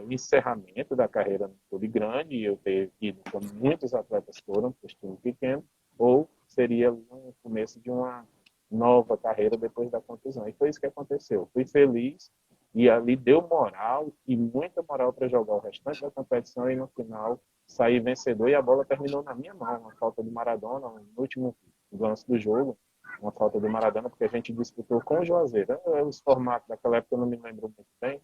o encerramento da carreira no clube grande, e eu ter ido como muitos atletas foram, para os times pequenos, ou seria o começo de uma nova carreira depois da contusão. E foi isso que aconteceu. Fui feliz e ali deu moral, e muita moral para jogar o restante da competição, e no final sair vencedor, e a bola terminou na minha mão, uma falta de Maradona, no último lance do jogo, uma falta do Maradona, porque a gente disputou com o Juazeiro. Os formatos daquela época eu não me lembro muito bem,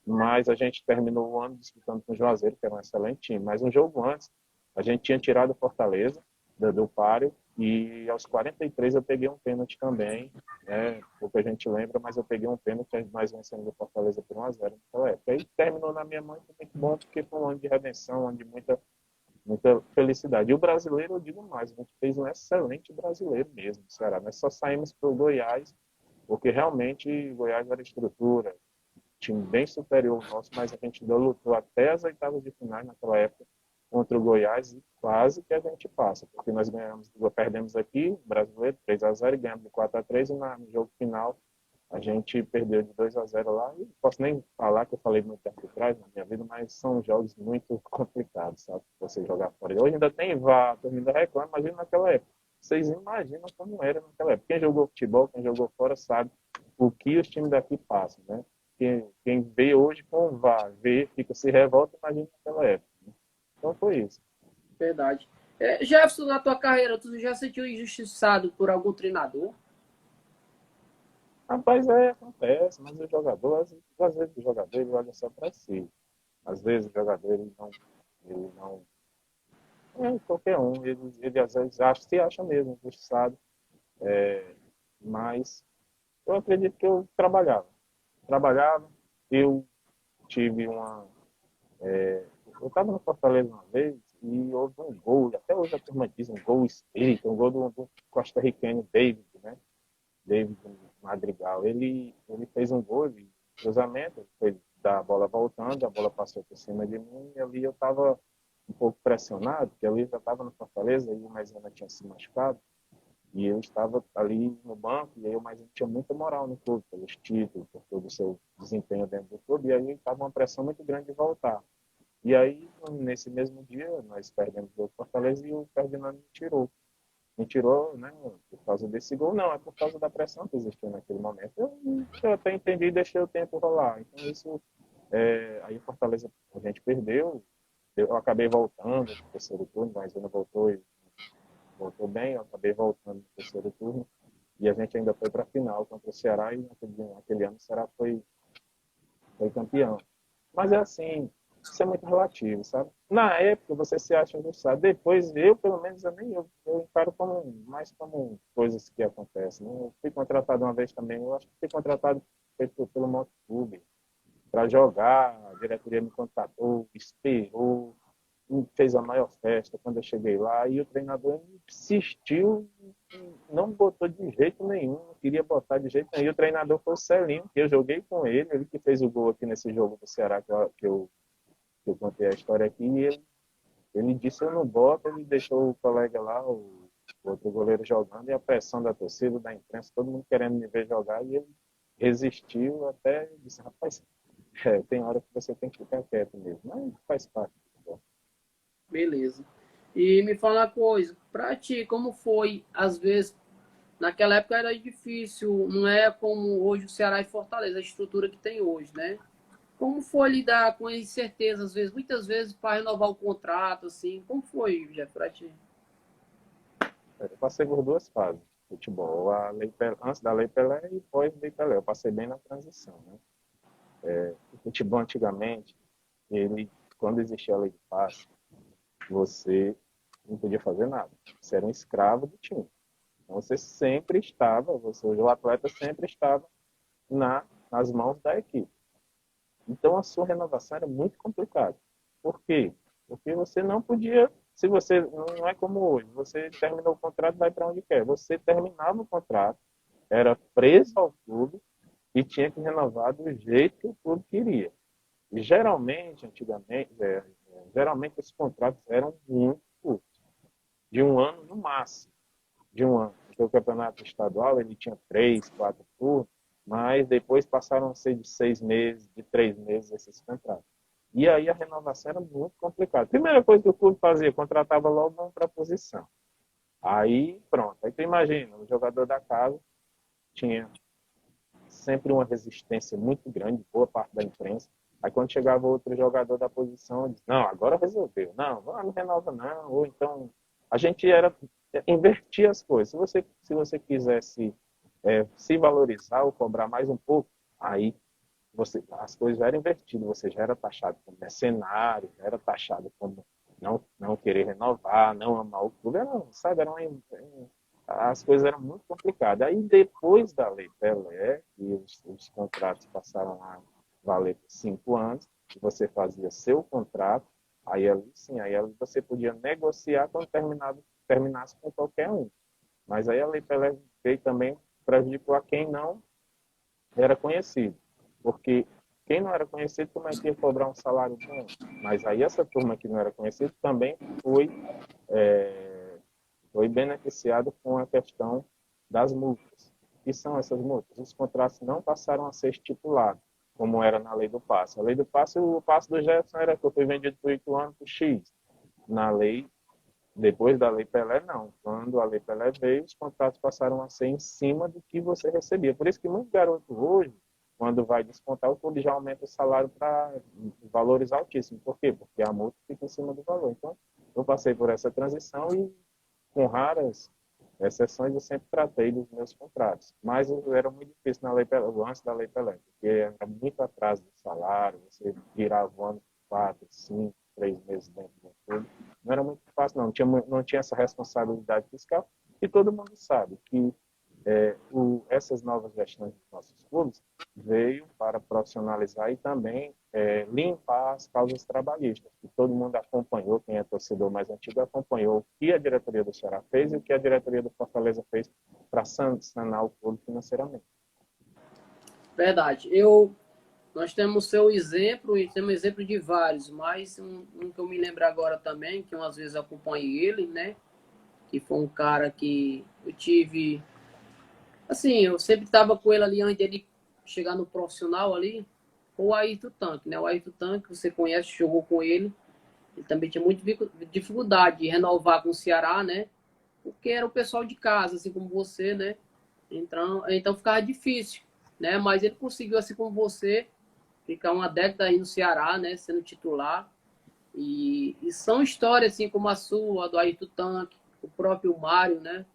mas a gente terminou o ano disputando com o Juazeiro, que era um excelente time. Mas um jogo antes, a gente tinha tirado o Fortaleza do páreo, e aos 43 eu peguei um pênalti também, né? Pouca gente lembra, mas eu peguei um pênalti, nós vencemos o Fortaleza por 1-0 naquela época. Aí terminou na minha mão, foi muito bom, porque foi um ano de redenção, um ano de muita felicidade. E o brasileiro, eu digo mais, a gente fez um excelente brasileiro mesmo, Ceará. Nós só saímos para o Goiás, porque realmente Goiás era estrutura, time bem superior ao nosso, mas a gente lutou até as oitavas de finais naquela época contra o Goiás, e quase que a gente passa, porque nós perdemos aqui, brasileiro, 3-0, e ganhamos de 4-3, e no jogo final a gente perdeu de 2-0 lá, e não posso nem falar que eu falei muito tempo atrás na minha vida, mas são jogos muito complicados, sabe? Você jogar fora. Hoje ainda tem VAR, todo mundo reclama, imagina naquela época. Vocês imaginam como era naquela época. Quem jogou futebol, quem jogou fora, sabe o que os times daqui passam, né? Quem vê hoje com o VAR, fica se revolta, imagina naquela época. Né? Então foi isso. Verdade. Jefferson, na tua carreira, tu já se sentiu injustiçado por algum treinador? Rapaz, acontece, mas o jogador, às vezes o jogador ele olha só para si. Às vezes o jogador ele não qualquer um, ele às vezes se acha mesmo, injustiçado, mas eu acredito que eu trabalhava, eu tive eu estava no Fortaleza uma vez e houve um gol, até hoje a turma diz um gol espírita, um gol do costarricano David, né? David Madrigal. Ele fez um gol de cruzamento, foi da bola voltando, a bola passou por cima de mim e ali eu estava um pouco pressionado, porque ali já estava no Fortaleza e o Maisena tinha se machucado. E eu estava ali no banco, e aí o Maisena tinha muita moral no clube, pelos títulos, por todo o seu desempenho dentro do clube, e aí estava uma pressão muito grande de voltar. E aí, nesse mesmo dia, nós perdemos o Fortaleza e o Ferdinando me tirou, né, por causa desse gol, não, é por causa da pressão que existiu naquele momento. Eu até entendi e deixei o tempo rolar. Então, isso, aí o Fortaleza, a gente perdeu, eu acabei voltando no terceiro turno, mas ainda voltou bem, eu acabei voltando no terceiro turno, e a gente ainda foi para a final contra o Ceará, e naquele ano o Ceará foi campeão. Mas é assim, isso é muito relativo, sabe? Na época você se acha injustiçado, depois eu, pelo menos, eu encaro mais como coisas que acontecem. Né? Eu fui contratado uma vez também, eu acho que fui contratado pelo Motoclube para jogar, a diretoria me contratou, esperou, fez a maior festa quando eu cheguei lá, e o treinador insistiu, não botou de jeito nenhum, não queria botar de jeito nenhum. E o treinador foi o Celinho, que eu joguei com ele que fez o gol aqui nesse jogo do Ceará, que eu contei a história aqui, e ele disse eu não boto, ele deixou o colega lá, o outro goleiro jogando, e a pressão da torcida, da imprensa, todo mundo querendo me ver jogar, e ele resistiu até disse, rapaz, tem hora que você tem que ficar quieto mesmo, mas faz parte. Beleza. E me fala uma coisa, pra ti, como foi, às vezes, naquela época era difícil, não é como hoje o Ceará e Fortaleza, a estrutura que tem hoje, né? Como foi lidar com a incerteza, às vezes, muitas vezes, para renovar o contrato, assim, como foi, Jeff, pra ti? Eu passei por duas fases de futebol, antes da Lei Pelé e pós Lei Pelé. Eu passei bem na transição. Né? O futebol antigamente, quando existia a lei de passe, você não podia fazer nada. Você era um escravo do time. Então você sempre estava, o atleta sempre estava nas mãos da equipe. Então a sua renovação era muito complicada. Por quê? Porque você não podia, se você não é como hoje, você terminou o contrato, vai para onde quer. Você terminava o contrato, era preso ao clube e tinha que renovar do jeito que o clube queria. E geralmente os contratos eram muito curtos, de um ano no máximo, de um ano. Porque o campeonato estadual ele tinha 3, 4 turnos, mas depois passaram a ser de 6 meses, de 3 meses esses contratos. E aí a renovação era muito complicada. Primeira coisa que o clube fazia, contratava logo um para a posição. Aí, pronto. Aí tu imagina, o jogador da casa tinha sempre uma resistência muito grande, boa parte da imprensa. Aí quando chegava outro jogador da posição, disse, não, agora resolveu. Não renova não. Ou então, a gente invertia as coisas. Se você quisesse se valorizar ou cobrar mais um pouco, aí as coisas já eram invertidas. Você já era taxado como mercenário, já era taxado como não querer renovar, não amar o clube. As coisas eram muito complicadas. Aí, depois da Lei Pelé, e os contratos passaram a valer por 5 anos, e você fazia seu contrato, aí sim, aí você podia negociar quando terminasse com qualquer um. Mas aí a Lei Pelé veio também prejudicou a quem não era conhecido. Porque quem não era conhecido, como é que ia cobrar um salário bom? Mas aí essa turma que não era conhecida também foi beneficiado com a questão das multas. O que são essas multas? Os contratos não passaram a ser estipulados, como era na lei do passe. A lei do passe, o passe do Jefferson era que eu fui vendido por 8 anos por X. Na lei, depois da lei Pelé, não. Quando a lei Pelé veio, os contratos passaram a ser em cima do que você recebia. Por isso que muito garoto hoje, quando vai descontar, o clube já aumenta o salário para valores altíssimos. Por quê? Porque a multa fica em cima do valor. Então, eu passei por essa transição e com raras Exceções eu sempre tratei dos meus contratos, mas era muito difícil na lei Pelé, antes da Lei Pelé, porque era muito atraso do salário, você virava o ano 4, 5, 3 meses dentro do clube. Não era muito fácil, não tinha essa responsabilidade fiscal, e todo mundo sabe que essas novas gestões dos nossos clubes veio para profissionalizar e também limpar as causas trabalhistas, que todo mundo acompanhou, quem é torcedor mais antigo acompanhou o que a diretoria do Ceará fez e o que a diretoria do Fortaleza fez para sanar o clube financeiramente. Verdade. Nós temos seu exemplo e temos exemplo de vários, mas um que eu me lembro agora também, que umas vezes eu acompanhei ele, né? Que foi um cara que eu tive. Assim, eu sempre estava com ele ali antes dele chegar no profissional ali, o Ayrton Tanque, né? O Ayrton Tanque, você conhece, jogou com ele. Ele também tinha muita dificuldade de renovar com o Ceará, né? Porque era o pessoal de casa, assim como você, né? Então ficava difícil, né? Mas ele conseguiu, assim como você, ficar uma década aí no Ceará, né? Sendo titular. E são histórias, assim como a sua, a do Ayrton Tanque, o próprio Mário, né?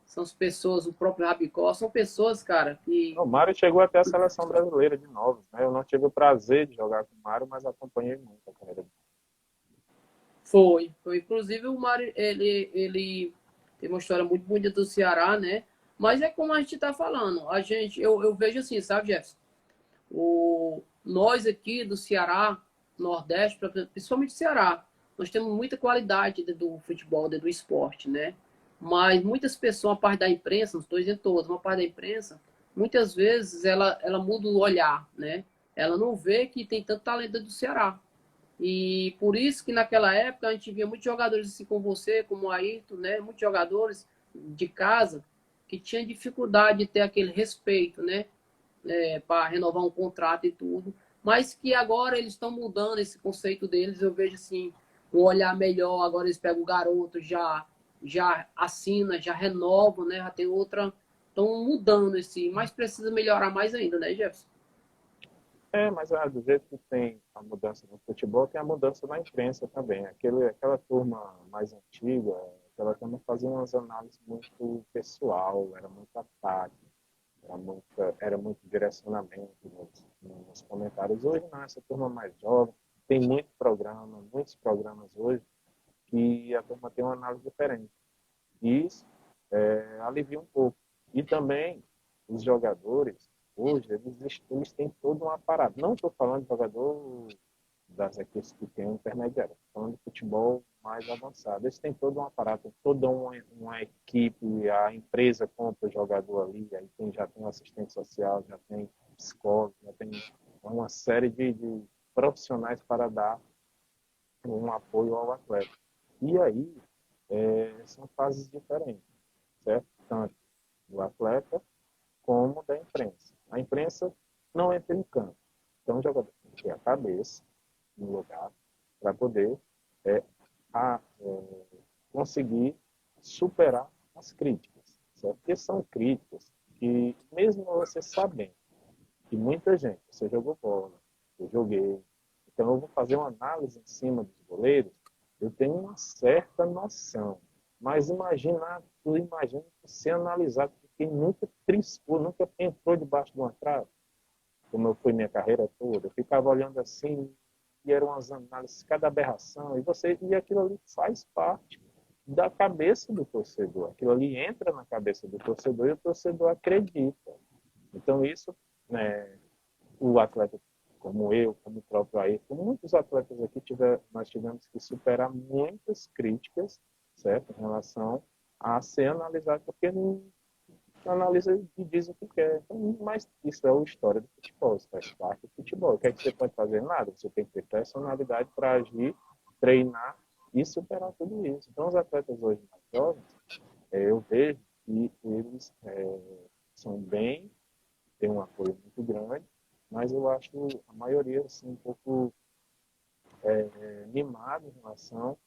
São as pessoas, o próprio Rabicó, são pessoas, cara, que O Mário chegou até a seleção brasileira de novos, né? Eu não tive o prazer de jogar com o Mário, mas acompanhei muito a carreira dele. foi. Inclusive, o Mário, ele tem uma história muito bonita do Ceará, né? Mas é como a gente tá falando. Eu vejo assim, sabe, Jefferson? Nós aqui do Ceará, Nordeste, principalmente Ceará, nós temos muita qualidade do futebol, do esporte, né? Mas muitas pessoas, a parte da imprensa, não estou dizendo todas, uma parte da imprensa, muitas vezes ela muda o olhar, né? Ela não vê que tem tanto talento do Ceará. E por isso que naquela época a gente via muitos jogadores assim como você, como o Ayrton, né? Muitos jogadores de casa que tinham dificuldade de ter aquele respeito, né? Para renovar um contrato e tudo, mas que agora eles estão mudando esse conceito deles. Eu vejo assim, um olhar melhor. Agora eles pegam o garoto, já assina, já renovam, né? Já tem outra. Estão mudando esse, mas precisa melhorar mais ainda, né, Jefferson? Mas do jeito que tem a mudança no futebol, tem a mudança na imprensa também. Aquela turma mais antiga, aquela turma fazia umas análises muito pessoal, era muito ataque, era muito direcionamento nos comentários. Hoje não, essa turma mais jovem, tem muitos programas hoje, que a turma tem uma análise diferente. E isso alivia um pouco. E também os jogadores, hoje, eles têm todo um aparato. Não estou falando de jogador das equipes que tem intermediário, estou falando de futebol mais avançado. Eles têm todo um aparato, toda uma equipe, a empresa compra o jogador ali, aí já tem um assistente social, já tem psicólogo, já tem uma série de profissionais para dar um apoio ao atleta. E aí, são fases diferentes, certo? Tanto do atleta como da imprensa. A imprensa não entra em campo. Então, o jogador tem que ter a cabeça no lugar para poder é, conseguir superar as críticas. Certo? Porque são críticas que, mesmo você sabendo que muita gente, você jogou bola, eu joguei, então eu vou fazer uma análise em cima dos goleiros, eu tenho uma certa noção. Mas imagina você analisar quem nunca triscou, nunca entrou debaixo de uma trave, como eu fui minha carreira toda. Eu ficava olhando assim, e eram umas análises, cada aberração, e aquilo ali faz parte da cabeça do torcedor. Aquilo ali entra na cabeça do torcedor e o torcedor acredita. Então, isso, né, o atleta como eu, como o próprio Ayrton, como muitos atletas aqui, nós tivemos que superar muitas críticas, certo, em relação a ser analisado, porque não analisa e diz o que quer. Então, mas isso é a história do futebol, isso faz parte do futebol. O que é que você pode fazer? Nada. Você tem que ter personalidade para agir, treinar e superar tudo isso. Então, os atletas hoje mais jovens, eu vejo que eles são bem, têm um apoio muito grande, mas eu acho a maioria assim, um pouco mimada em relação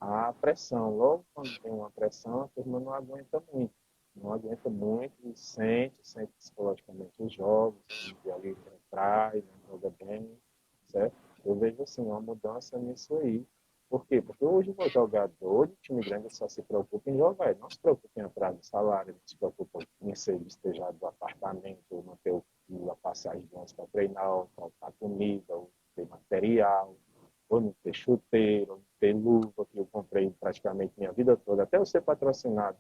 à pressão. Logo quando tem uma pressão, a turma não aguenta muito. Não aguenta muito e sente psicologicamente os jogos, e ali trai, não joga bem, certo? Eu vejo assim, uma mudança nisso aí, Por quê? Porque hoje o jogador de time grande só se preocupa em jogar, ele não se preocupa em atrás do salário, ele não se preocupa em ser despejado do apartamento, não ter a passagem de ônibus para treinar, ou faltar comida, ou ter material, ou não ter chuteiro, ou não ter luva, que eu comprei praticamente minha vida toda, até eu ser patrocinado.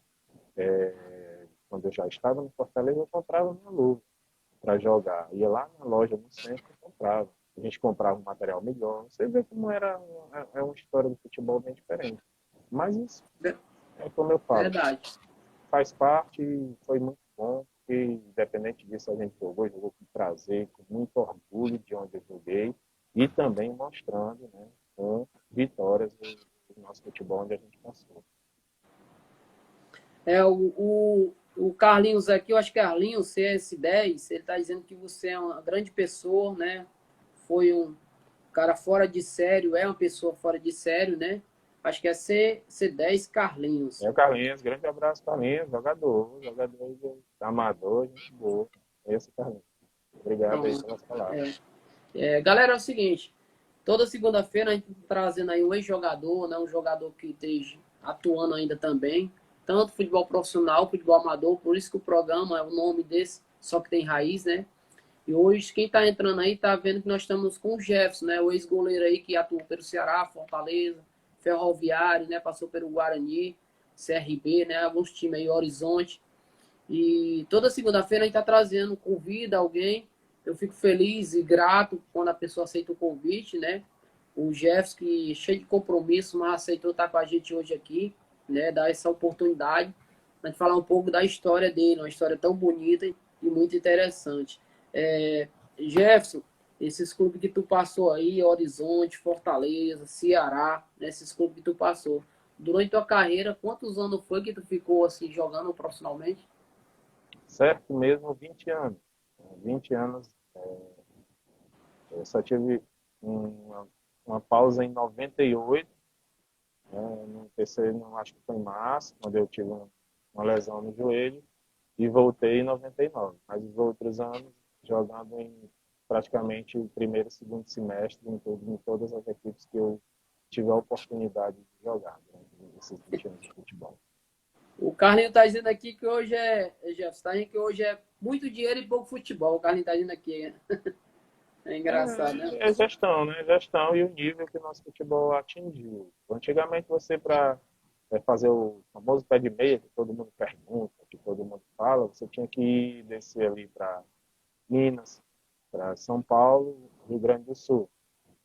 Quando eu já estava no Fortaleza, eu comprava minha luva para jogar. Ia lá na loja, no centro, e comprava. A gente comprava um material melhor. Você vê como é uma história do futebol bem diferente. Mas isso é como eu falo, Verdade. faz parte e foi muito bom, porque independente disso a gente jogou com prazer, com muito orgulho de onde eu joguei e também mostrando, né, com vitórias do nosso futebol onde a gente passou. O Carlinhos aqui, eu acho que Carlinhos, CS10, ele está dizendo que você é uma grande pessoa, né? Foi um cara fora de sério, é uma pessoa fora de sério, né? Acho que é C10 Carlinhos. É o Carlinhos, grande abraço, Carlinhos, jogador amador, gente boa. Esse Carlinhos. Obrigado aí pelas palavras. Galera, é o seguinte, toda segunda-feira a gente tá trazendo aí um ex-jogador, né? Um jogador que esteja atuando ainda também, tanto futebol profissional, futebol amador, por isso que o programa é o nome desse, só que tem raiz, né? E hoje, quem tá entrando aí tá vendo que nós estamos com o Jefferson, né? O ex-goleiro aí que atuou pelo Ceará, Fortaleza, Ferroviário, né? Passou pelo Guarani, CRB, né? Alguns times aí, Horizonte. E toda segunda-feira a gente tá trazendo, convida alguém. Eu fico feliz e grato quando a pessoa aceita o convite, né? O Jefferson, que cheio de compromisso, mas aceitou estar com a gente hoje aqui, né? Dar essa oportunidade a gente falar um pouco da história dele, uma história tão bonita e muito interessante. Jefferson, esses clubes que tu passou aí, Horizonte, Fortaleza, Ceará, né, esses clubes que tu passou, durante tua carreira, quantos anos foi que tu ficou assim jogando profissionalmente? Certo mesmo, 20 anos. 20 anos, eu só tive uma pausa em 98, né, no terceiro, acho que foi em março, quando eu tive uma lesão no joelho, e voltei em 99. Mas os outros anos, jogando em praticamente o primeiro e segundo semestre, em todas as equipes que eu tive a oportunidade de jogar, né, nesses 20 anos de futebol. O Carlinho tá dizendo aqui que hoje Jefferson, tá dizendo que hoje é muito dinheiro e pouco futebol. O Carlinho tá dizendo aqui. É engraçado, né? É gestão, né? Gestão e o nível que o nosso futebol atingiu. Antigamente, você, para fazer o famoso pé de meia, que todo mundo pergunta, que todo mundo fala, você tinha que descer ali para Minas, para São Paulo, Rio Grande do Sul.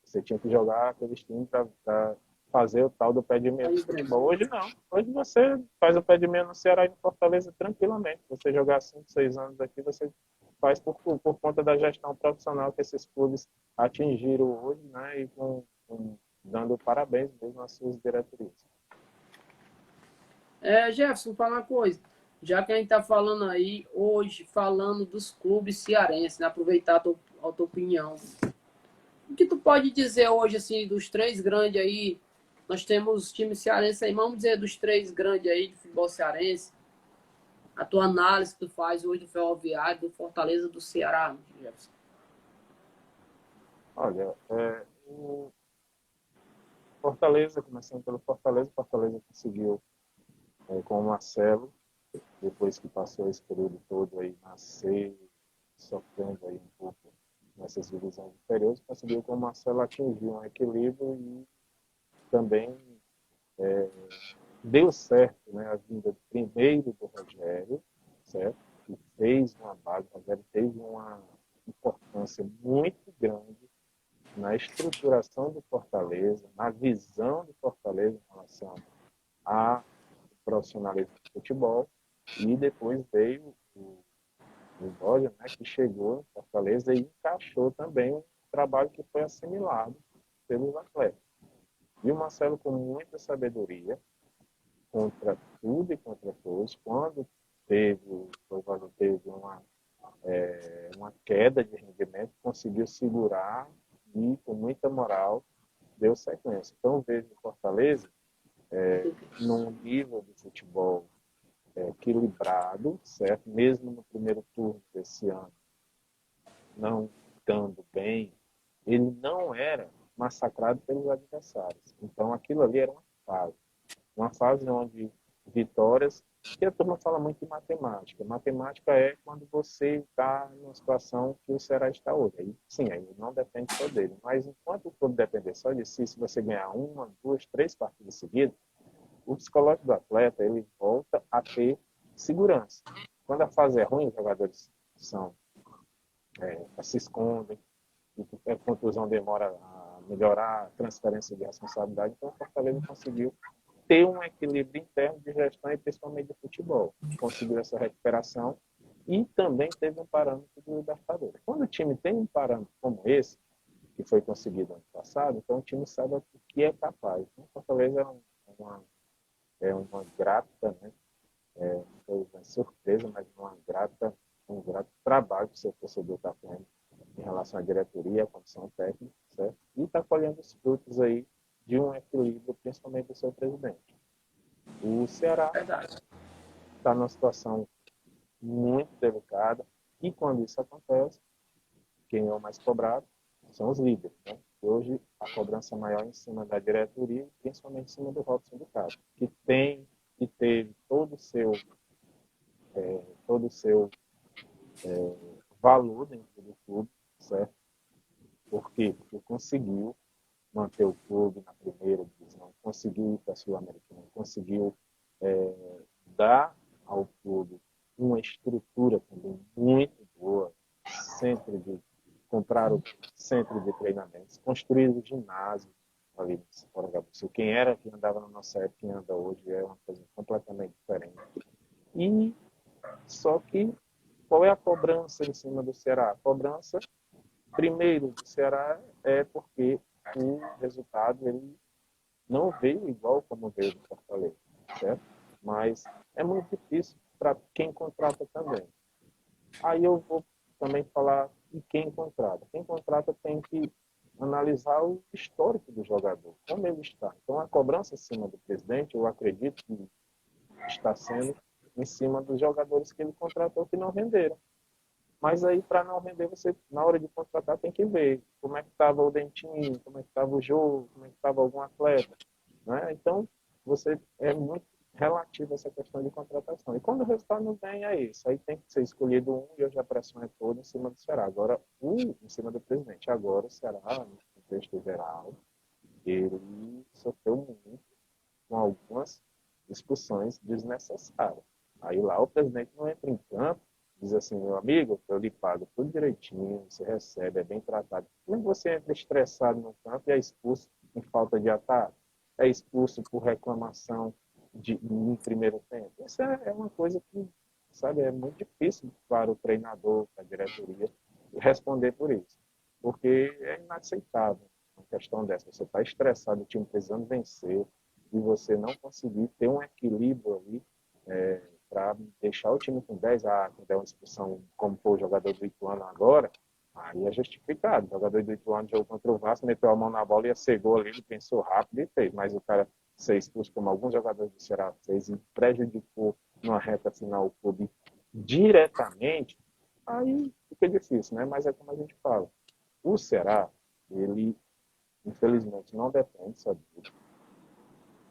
Você tinha que jogar aqueles times para fazer o tal do pé de meia do futebol. Hoje não. Hoje você faz o pé de meia no Ceará e no Fortaleza tranquilamente. Você jogar 5, 6 anos aqui, você faz por conta da gestão profissional que esses clubes atingiram hoje, né? E dando parabéns mesmo às suas diretorias. Jefferson, falar uma coisa. Já que a gente tá falando aí hoje, falando dos clubes cearenses, né? Aproveitar a tua opinião. O que tu pode dizer hoje, assim, dos três grandes aí? Nós temos time cearense aí, vamos dizer dos três grandes aí de futebol cearense. A tua análise que tu faz hoje do Ferroviário, do Fortaleza, do Ceará, Jefferson. Olha, o Fortaleza, começando pelo Fortaleza, conseguiu com o Marcelo, depois que passou esse período todo aí nascer, sofrendo aí um pouco nessas divisões inferiores, conseguiu com o Marcelo atingir um equilíbrio e também deu certo, né, a vinda primeiro do Rogério, certo? Que fez uma base, o Rogério teve uma importância muito grande na estruturação do Fortaleza, na visão do Fortaleza em relação a profissionalismo do futebol, e depois veio o Roger, né, que chegou em Fortaleza e encaixou também um trabalho que foi assimilado pelos atletas. E o Marcelo, com muita sabedoria, contra tudo e contra todos, quando o Roger teve uma queda de rendimento, conseguiu segurar e, com muita moral, deu sequência. Então, vejo o Fortaleza num nível de futebol equilibrado, certo? Mesmo no primeiro turno desse ano, não estando bem, ele não era massacrado pelos adversários. Então, aquilo ali era uma fase onde vitórias, que a turma fala muito de matemática. Matemática é quando você está numa situação que o Ceará está hoje. Aí, sim, aí não depende só dele. Mas enquanto o clube depender só de si, se você ganhar uma, duas, três partidas seguidas, o psicológico do atleta ele volta a ter segurança. Quando a fase é ruim, os jogadores se escondem, a contusão demora a melhorar, a transferência de responsabilidade. Então, o Fortaleza conseguiu ter um equilíbrio interno de gestão e principalmente de futebol. Conseguiu essa recuperação e também teve um parâmetro do Libertadores. Quando o time tem um parâmetro como esse, que foi conseguido ano passado, então o time sabe o que é capaz. Então, o Fortaleza é uma grata, né? Foi uma surpresa, mas um grato trabalho que o seu torcedor está tendo em relação à diretoria, à comissão técnica, certo? E está colhendo os frutos aí de um equilíbrio, principalmente do seu presidente. O Ceará está numa situação muito delicada e quando isso acontece, quem é o mais cobrado são os líderes, né? Hoje a cobrança maior é em cima da diretoria, principalmente em cima do Robson do Castro, que teve todo o seu valor dentro do clube, certo? Por quê? Porque conseguiu manter o clube na primeira divisão, conseguiu ir para a Sul-Americana, conseguiu dar ao clube uma estrutura também muito boa, comprar o centro de treinamentos, construir o ginásio ali em Poragabuçu. Quem andava na nossa época, quem anda hoje é uma coisa completamente diferente. E só que qual é a cobrança em cima do Ceará? A cobrança, primeiro, do Ceará é porque o resultado ele não veio igual como veio do Fortaleza, certo? Mas é muito difícil para quem contrata também. Aí eu vou também falar de quem contrata. Quem contrata tem que analisar o histórico do jogador, como ele está. Então, a cobrança em cima do presidente, eu acredito que está sendo em cima dos jogadores que ele contratou que não renderam. Mas aí, para não render, você, na hora de contratar, tem que ver como é que estava o Dentinho, como é que estava o jogo, como é que estava algum atleta. Né? Então, é muito relativo a essa questão de contratação. E quando o resultado não vem, é isso. Aí tem que ser escolhido um e hoje a pressão é toda em cima do Ceará. Agora, em cima do presidente. Agora, o Ceará, no contexto geral, ele sofreu muito com algumas discussões desnecessárias. Aí lá o presidente não entra em campo, diz assim, meu amigo, eu lhe pago tudo direitinho, você recebe, é bem tratado. Como você entra estressado no campo e é expulso em falta de ataque? É expulso por reclamação no primeiro tempo? Isso é uma coisa que, sabe, é muito difícil para o treinador, para a diretoria, responder por isso. Porque é inaceitável uma questão dessa. Você está estressado, o time precisando vencer, e você não conseguir ter um equilíbrio ali para deixar o time com 10, quando der uma expulsão, como foi o jogador do Ituano agora, aí é justificado. O jogador do Ituano jogou contra o Vasco, meteu a mão na bola e cegou ali, ele pensou rápido e fez. Mas o cara ser expulso, como alguns jogadores do Ceará fez, e prejudicou numa reta final o clube diretamente, aí fica difícil, né? Mas é como a gente fala. O Ceará, ele, infelizmente, não depende só disso.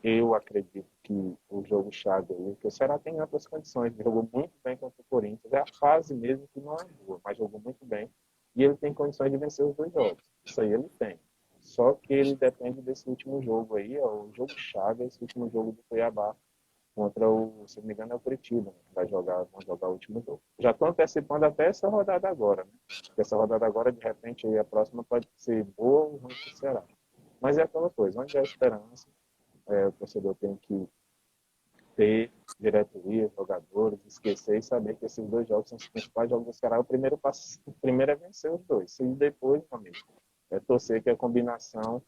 Eu acredito que o jogo-chave aí, que o Ceará tem outras condições, jogou muito bem contra o Corinthians, é a fase mesmo que não é boa, mas jogou muito bem, e ele tem condições de vencer os 2 jogos. Isso aí ele tem. Só que ele depende desse último jogo aí, o jogo-chave, esse último jogo do Cuiabá, contra se não me engano, é o Curitiba, né? Vão jogar o último jogo. Já estou antecipando até essa rodada agora, né? Porque essa rodada agora, de repente, aí a próxima pode ser boa ou ruim para o Ceará. Mas é aquela coisa, onde há esperança, o torcedor tem que ter diretoria, jogadores, esquecer e saber que esses 2 jogos são os principais jogos do Ceará. O primeiro passo, é vencer os 2. E depois, meu amigo, é torcer que a combinação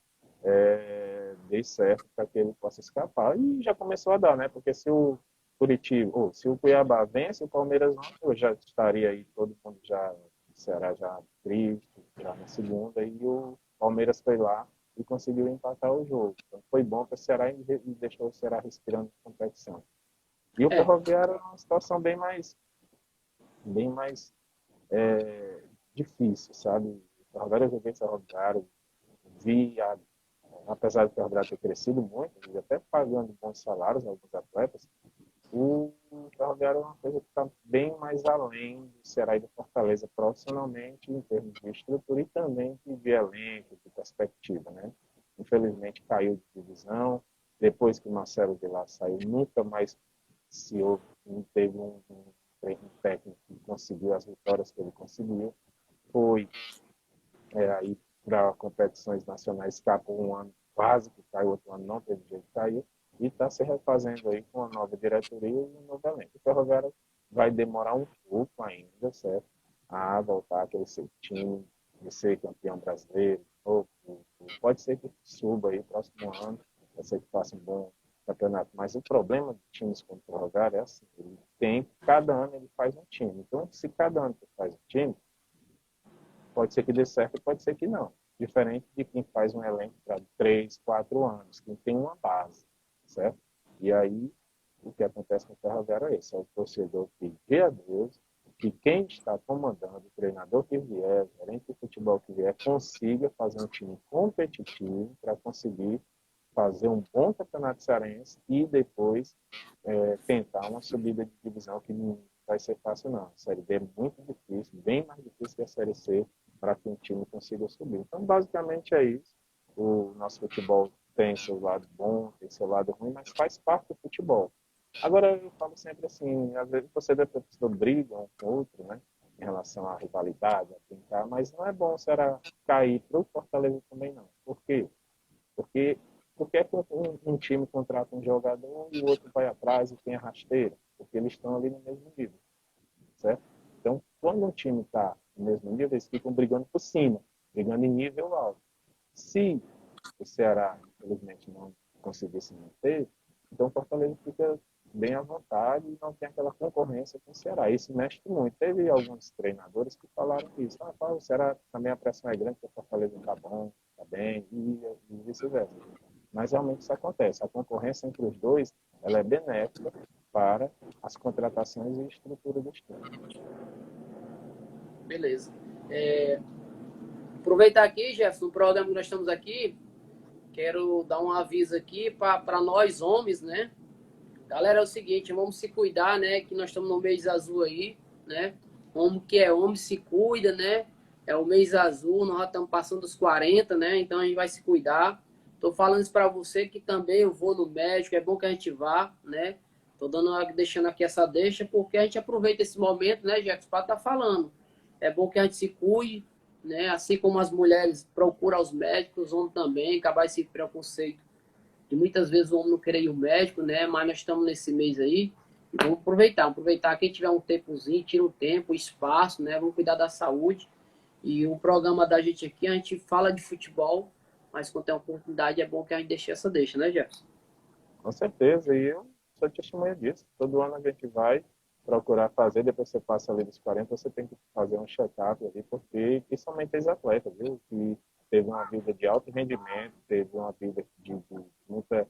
dê certo para que ele possa escapar. E já começou a dar, né? Porque se o Curitiba, ou se o Cuiabá vence, o Palmeiras não, eu já estaria aí, todo mundo já, o Ceará já triste, já na segunda, e o Palmeiras foi lá e conseguiu empatar o jogo. Então, foi bom para o Ceará e deixou o Ceará respirando competição. E o Ferroviário é uma situação bem mais difícil, sabe? O Ferroviário, eu joguei Ferroviário apesar do Ferroviário ter crescido muito, e até pagando bons salários a alguns atletas, o Ferroviário é uma coisa que está bem mais além do Ceará e do Fortaleza profissionalmente, em termos de estrutura e também de elenco, de perspectiva, né? Infelizmente caiu de divisão, depois que o Marcelo de lá saiu, nunca mais se houve, teve um técnico que conseguiu as vitórias que ele conseguiu. Foi aí para competições nacionais, escapou um ano, quase que caiu, outro ano não teve jeito de cair, e está se refazendo aí com a nova diretoria e um novo elenco. O Ferroviário vai demorar um pouco ainda, certo? A voltar aquele seu time, de ser campeão brasileiro, ou pode ser que suba aí próximo ano, pode ser que faça um bom campeonato. Mas o problema de times como o Ferroviário é assim, cada ano ele faz um time. Então, se cada ano ele faz um time, pode ser que dê certo, pode ser que não. Diferente de quem faz um elenco para 3, 4 anos, quem tem uma base, certo? E aí, o que acontece com o Ferroviário é esse, é o torcedor que vê a Deus, que quem está comandando, o treinador que vier, o gerente de futebol que vier, consiga fazer um time competitivo para conseguir fazer um bom campeonato cearense e depois tentar uma subida de divisão que não vai ser fácil, não. A Série B é muito difícil, bem mais difícil que a Série C, para que um time consiga subir. Então, basicamente é isso. O nosso futebol tem seu lado bom, tem seu lado ruim, mas faz parte do futebol. Agora, eu falo sempre assim, às vezes você deve ter briga um com o outro, né, em relação à rivalidade, a brincar, mas não é bom o Ceará cair para o Fortaleza também, não. Por quê? Porque é que um time contrata um jogador e o outro vai atrás e tem a rasteira? Porque eles estão ali no mesmo nível, certo? Então, quando um time está no mesmo nível, eles ficam brigando por cima, brigando em nível alto. Se o Ceará, infelizmente, não conseguir se manter, então o Fortaleza fica bem à vontade e não tem aquela concorrência com o Ceará. Isso mexe muito. Teve alguns treinadores que falaram isso. O Ceará também a pressão é grande, porque o Fortaleza está bom, está bem, e vice-versa. Mas realmente isso acontece. A concorrência entre os dois, ela é benéfica para as contratações e a estrutura dos times. Beleza. Aproveitar aqui, Jefferson, o programa que nós estamos aqui, quero dar um aviso aqui para nós homens, né? Galera, é o seguinte, vamos se cuidar, né? Que nós estamos no mês azul aí, né? Homem que é homem se cuida, né? É o mês azul, nós já estamos passando dos 40, né? Então a gente vai se cuidar. Tô falando isso para você que também eu vou no médico, é bom que a gente vá, né? Tô deixando aqui essa deixa, porque a gente aproveita esse momento, né, Jefferson, para estar falando. É bom que a gente se cuide, né? Assim como as mulheres procuram os médicos, os homens também, acabar esse preconceito de muitas vezes o homem não querer ir ao médico, né? Mas nós estamos nesse mês aí e vamos aproveitar. Quem tiver um tempozinho, tira um tempo, espaço, né? Vamos cuidar da saúde. E o programa da gente aqui, a gente fala de futebol, mas quando tem oportunidade é bom que a gente deixa, né, Jefferson? Com certeza, e eu sou testemunha disso. Todo ano a gente vai procurar fazer, depois você passa ali dos 40, você tem que fazer um check-up ali, porque principalmente os atletas, viu? Que teve uma vida de alto rendimento, teve uma vida de muita,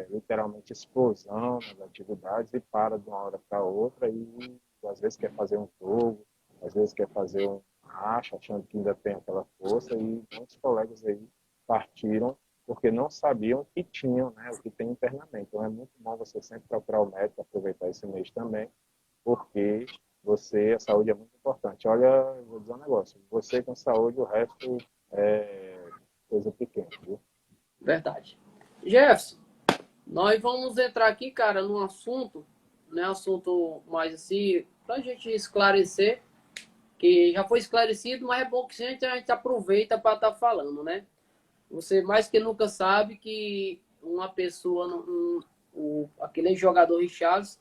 literalmente, explosão nas atividades e para de uma hora para outra e às vezes quer fazer um jogo, às vezes quer fazer um racha, achando que ainda tem aquela força e muitos colegas aí partiram porque não sabiam o que tinham, né, o que tem internamente. Então é muito bom você sempre procurar o médico, aproveitar esse mês também, porque a saúde é muito importante. Olha, eu vou dizer um negócio, você com saúde, o resto é coisa pequena, viu? Verdade. Jefferson, nós vamos entrar aqui, cara, num assunto, né, assunto mais assim, pra gente esclarecer, que já foi esclarecido, mas é bom que a gente aproveita para estar falando, né? Você mais que nunca sabe que uma pessoa, aquele jogador Richarlison,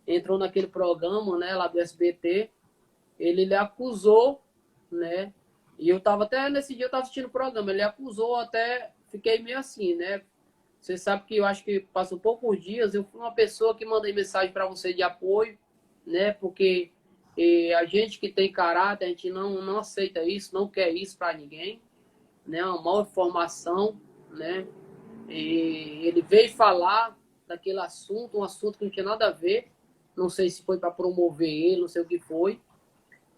entrou naquele programa, né, lá do SBT, ele lhe acusou, né, e eu tava até, nesse dia eu tava assistindo o programa, ele acusou até, fiquei meio assim, né, você sabe que eu acho que passou poucos dias, eu fui uma pessoa que mandei mensagem para você de apoio, né, porque a gente que tem caráter, a gente não aceita isso, não quer isso para ninguém, né, uma má informação, né, e ele veio falar daquele assunto, um assunto que não tinha nada a ver, não sei se foi para promover ele, não sei o que foi,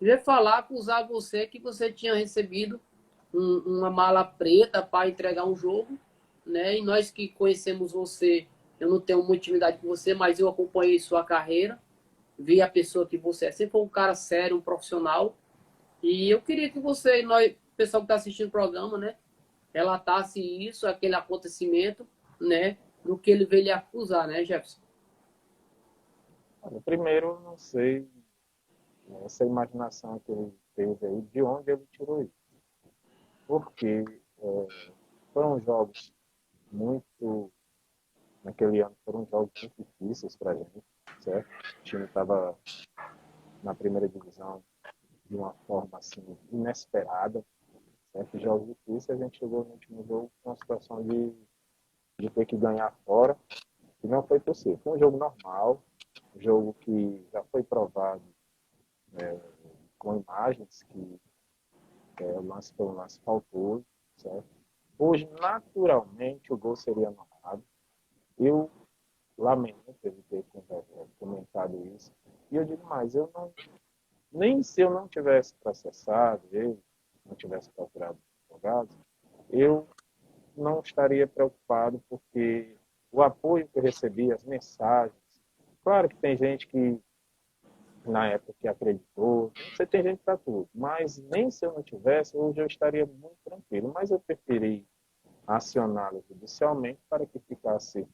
veio falar, acusar você que você tinha recebido uma mala preta para entregar um jogo, né? E nós que conhecemos você, eu não tenho muita intimidade com você, mas eu acompanhei sua carreira, vi a pessoa que você é. Sempre foi um cara sério, um profissional. E eu queria que você, nós, o pessoal que está assistindo o programa, né? Relatasse isso, aquele acontecimento, né? Do que ele veio lhe acusar, né, Jefferson? Olha, primeiro, eu não sei, né, essa imaginação que ele teve aí, de onde ele tirou isso. Porque foram jogos muito, naquele ano, foram jogos muito difíceis para a gente, certo? O time estava na primeira divisão de uma forma assim inesperada, certo? Jogos difíceis, a gente chegou no último jogo com uma situação de ter que ganhar fora, e não foi possível. Foi um jogo normal, um jogo que já foi provado com imagens que o lance foi um lance faltoso, certo? Hoje, naturalmente, o gol seria anulado. Eu lamento ele ter comentado isso. E eu digo mais, eu não, nem se eu não tivesse processado ele, não tivesse procurado advogados, eu não estaria preocupado, porque o apoio que eu recebi, as mensagens, claro que tem gente que na época que acreditou, você tem gente para tudo, mas nem se eu não tivesse, hoje eu estaria muito tranquilo, mas eu preferi acioná-lo judicialmente para que ficasse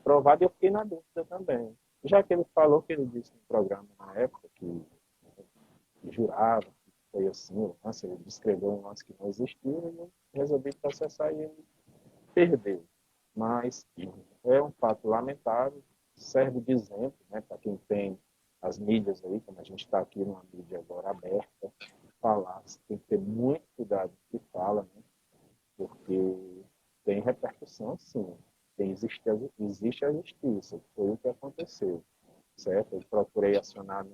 provado, e eu fiquei na dúvida também. Já que ele falou, que ele disse no programa na época que jurava que foi assim, o lance, ele descreveu um lance que não existiu, e eu resolvi processar e ele perdeu. Mas é um fato lamentável, serve de exemplo, né, para quem tem as mídias aí, como a gente está aqui numa mídia agora aberta, falar, você tem que ter muito cuidado com o que fala, né, porque tem repercussão, sim. Existe a justiça, foi o que aconteceu, certo? Eu procurei acionar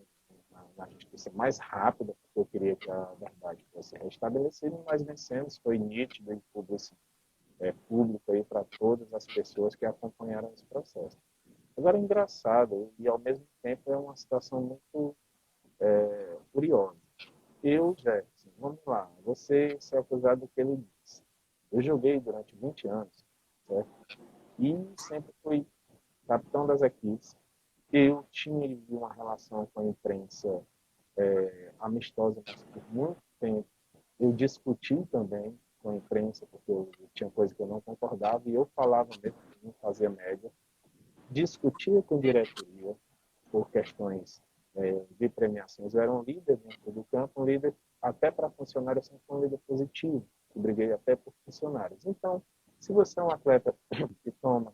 na justiça mais rápida, porque eu queria que a verdade fosse restabelecida, mas vencemos, foi nítido e público aí para todas as pessoas que acompanharam esse processo. Agora, é engraçado e, ao mesmo tempo, é uma situação muito curiosa. Eu, Jefferson, vamos lá, você se acusado do que ele disse. Eu joguei durante 20 anos, certo? E sempre fui capitão das equipes. Eu tive uma relação com a imprensa amistosa, mas por muito tempo. Eu discuti também com a imprensa, porque eu tinha coisa que eu não concordava, e eu falava mesmo, não fazia média. Discutia com diretoria por questões de premiações. Eu era um líder dentro do campo, um líder até para funcionários, sempre um líder positivo. Eu briguei até por funcionários. Então, se você é um atleta que toma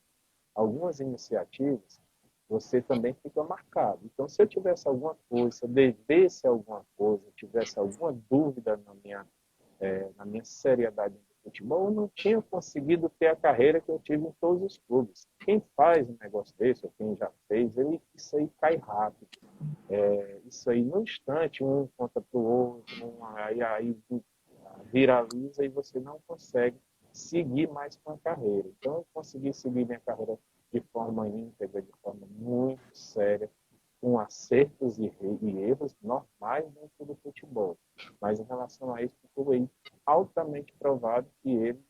algumas iniciativas, você também fica marcado. Então, se eu tivesse alguma coisa, se eu devesse alguma coisa, tivesse alguma dúvida na minha seriedade no futebol, eu não tinha conseguido ter a carreira que eu tive em todos os clubes. Quem faz um negócio desse, ou quem já fez, isso aí cai rápido. Isso aí, no instante, um conta para o outro, aí viraliza e você não consegue seguir mais com a carreira. Então, eu consegui seguir minha carreira de forma íntegra, de forma muito séria, com acertos e erros normais dentro do futebol. Mas em relação a isso, ficou altamente provado que ele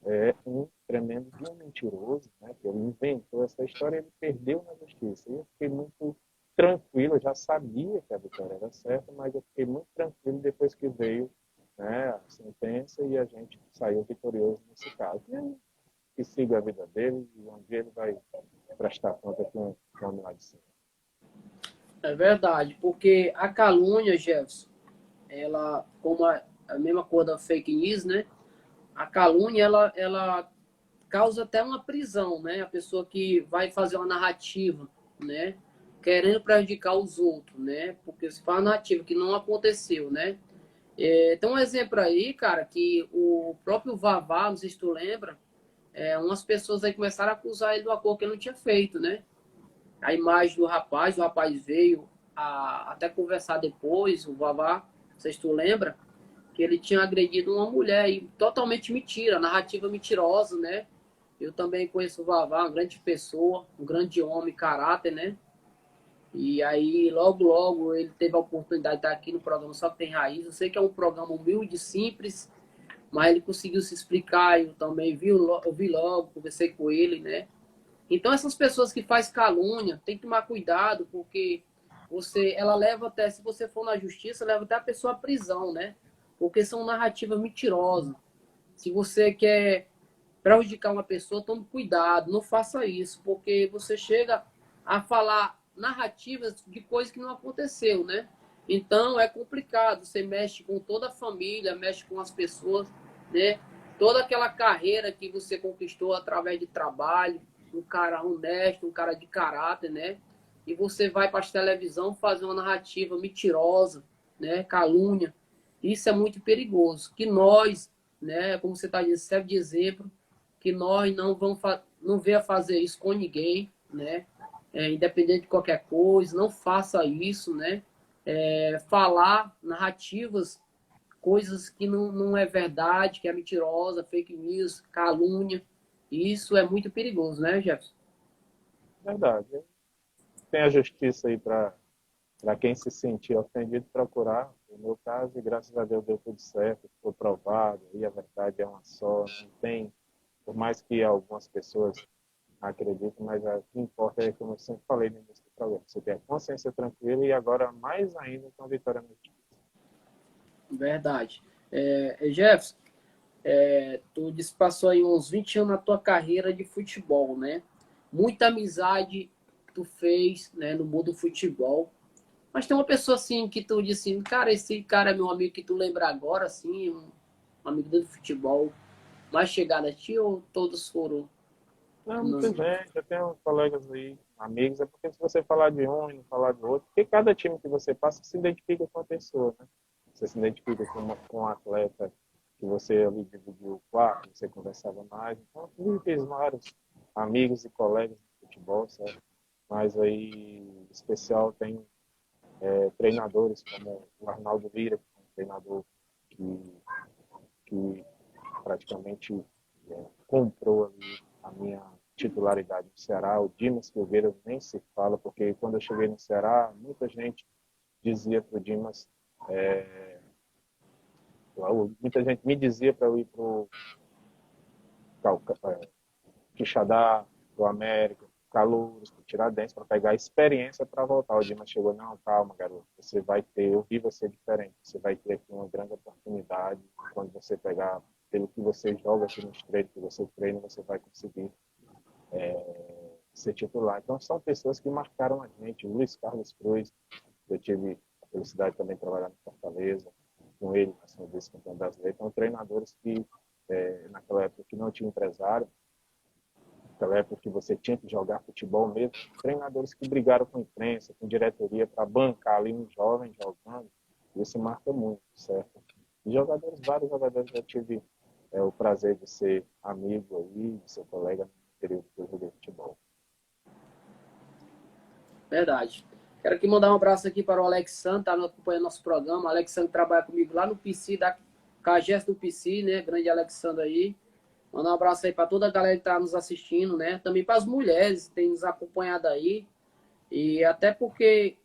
é um tremendo de um mentiroso, né? Que ele inventou essa história, ele perdeu na justiça. E eu fiquei muito tranquilo, eu já sabia que a vitória era certa, mas eu fiquei muito tranquilo depois que veio, né, a sentença, e a gente saiu vitorioso nesse caso. E aí, que siga a vida dele, e um dia ele vai prestar conta com o homem lá de cima. É verdade, porque a calúnia, Jefferson, ela, como a mesma coisa da fake news, né? A calúnia, ela causa até uma prisão, né? A pessoa que vai fazer uma narrativa, né? Querendo prejudicar os outros, né? Porque se faz uma narrativa que não aconteceu, né? Tem um exemplo aí, cara, que o próprio Vavá, não sei se tu lembra, umas pessoas aí começaram a acusar ele do acordo que ele não tinha feito, né? A imagem do rapaz, o rapaz veio até conversar depois, o Vavá, não sei se tu lembra, que ele tinha agredido uma mulher, e totalmente mentira, narrativa mentirosa, né? Eu também conheço o Vavá, uma grande pessoa, um grande homem, caráter, né? E aí, logo, logo, ele teve a oportunidade de estar aqui no programa Só Que Tem Raiz. Eu sei que é um programa humilde, simples, mas ele conseguiu se explicar, eu também vi logo, conversei com ele, né? Então, essas pessoas que fazem calúnia, tem que tomar cuidado, porque ela leva até, se você for na justiça, leva até a pessoa à prisão, né? Porque são narrativas mentirosas. Se você quer prejudicar uma pessoa, tome cuidado, não faça isso, porque você chega a falar narrativas de coisas que não aconteceu, né? Então é complicado, você mexe com toda a família, mexe com as pessoas, né? Toda aquela carreira que você conquistou através de trabalho, um cara honesto, um cara de caráter, né? E você vai para a televisão fazer uma narrativa mentirosa, né? Calúnia. Isso é muito perigoso. Que nós, né? Como você está dizendo, serve de exemplo, que nós não venha fazer isso com ninguém, né? Independente de qualquer coisa, não faça isso, né? Falar narrativas, coisas que não é verdade, que é mentirosa, fake news, calúnia. Isso é muito perigoso, né, Jefferson? Verdade. Tem a justiça aí para quem se sentir ofendido procurar. No meu caso, e graças a Deus deu tudo certo, ficou provado, e a verdade é uma só, não tem, por mais que algumas pessoas acreditem, mas o que importa é, como eu sempre falei no início do programa, você ter a consciência tranquila e agora mais ainda com a vitória no time. Verdade. Jefferson, tu disse que passou aí uns 20 anos na tua carreira de futebol, né? Muita amizade tu fez, né, no mundo do futebol. Mas tem uma pessoa assim que tu disse assim, cara, esse cara é meu amigo que tu lembra agora, assim, um amigo do futebol, mais chegado a ti ou todos foram? Não, Não. muita gente, eu tenho colegas aí, amigos, é porque se você falar de um e não falar do outro, porque cada time que você passa se identifica com a pessoa, né? Você se identifica com um atleta que você ali dividiu o quarto, você conversava mais. Então, eu fiz vários amigos e colegas de futebol, certo? Mas aí, em especial, tem treinadores como o Arnaldo Lira, que é um treinador que praticamente comprou ali a minha titularidade no Ceará. O Dimas Silveira nem se fala, porque quando eu cheguei no Ceará, muita gente dizia para o Dimas, muita gente me dizia para eu ir para o Quixadá, do América, Calouros, pro Tiradentes, para pegar experiência para voltar. O Dimas chegou, não, calma, garoto, você vai ter, eu vi você diferente, você vai ter aqui uma grande oportunidade, quando você pegar, pelo que você joga aqui nos treinos, que você treina, você vai conseguir ser titular. Então, são pessoas que marcaram a gente. O Luiz Carlos Cruz, eu tive a felicidade de também trabalhar no Fortaleza, com ele, assim, vice-campeão brasileiro. Então, treinadores que, naquela época, que não tinha empresário, naquela época que você tinha que jogar futebol mesmo, treinadores que brigaram com a imprensa, com diretoria, para bancar ali um jovem jogando, isso marca muito, certo? E jogadores, vários jogadores, eu tive o prazer de ser amigo aí, de ser colega no período que eu joguei futebol. Verdade. Quero aqui mandar um abraço aqui para o Alexandre, tá acompanhando nosso programa. O Alexandre trabalha comigo lá no PC, da Cagés do PC, né? Grande Alexandre aí. Mandar um abraço aí para toda a galera que está nos assistindo, né? Também para as mulheres que têm nos acompanhado aí. E até porque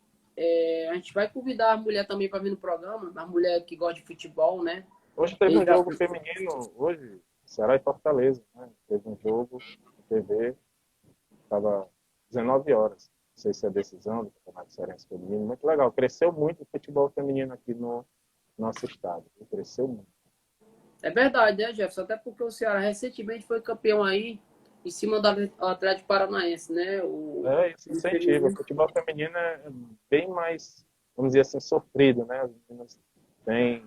a gente vai convidar a mulher também para vir no programa, a mulher que gosta de futebol, né? Hoje teve um jogo feminino, hoje, Ceará e Fortaleza, né? Teve um jogo na TV, estava 19 horas. Não sei se é decisão do Campeonato Cearense Feminino. Muito legal. Cresceu muito o futebol feminino aqui no nosso estado. Cresceu muito. É verdade, né, Jefferson? Até porque o Ceará recentemente foi campeão aí em cima do Atlético Paranaense, né? Isso incentiva. O futebol feminino é bem mais, vamos dizer assim, sofrido, né? As meninas têm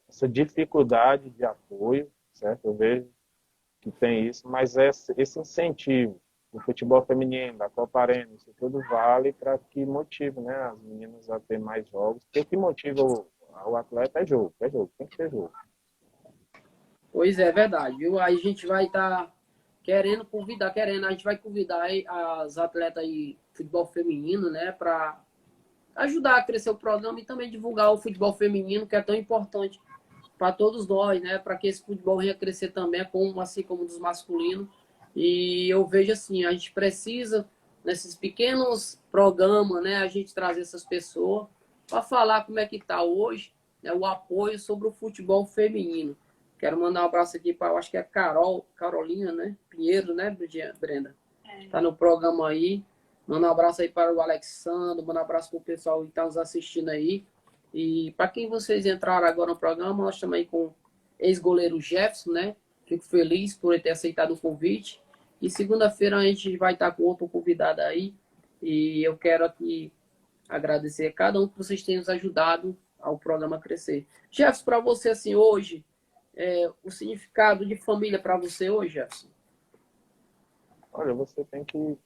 essa dificuldade de apoio, certo? Eu vejo que tem isso, mas esse incentivo do futebol feminino, da Copa Arena, isso tudo vale para que motive, né, as meninas a ter mais jogos. Porque o que motiva o atleta é jogo, tem que ter jogo. Pois é, verdade, viu? Aí a gente vai estar a gente vai convidar aí as atletas aí, futebol feminino, né, para ajudar a crescer o programa e também divulgar o futebol feminino, que é tão importante para todos nós, né, para que esse futebol venha crescer também, assim como dos masculinos. E eu vejo assim, a gente precisa, nesses pequenos programas, né, a gente trazer essas pessoas para falar como é que está hoje, né, o apoio sobre o futebol feminino. Quero mandar um abraço aqui para, eu acho que é Carolina, né? Pinheiro, né, Brenda? Tá no programa aí. Manda um abraço aí para o Alexandre, manda um abraço para o pessoal que está nos assistindo aí. E para quem vocês entraram agora no programa, nós estamos aí com o ex-goleiro Jefferson, né? Fico feliz por ele ter aceitado o convite. E segunda-feira a gente vai estar com outro convidado aí. E eu quero aqui agradecer a cada um que vocês têm nos ajudado ao programa crescer. Jefferson, para você, assim, hoje, o significado de família para você hoje, Jefferson? Olha, você tem que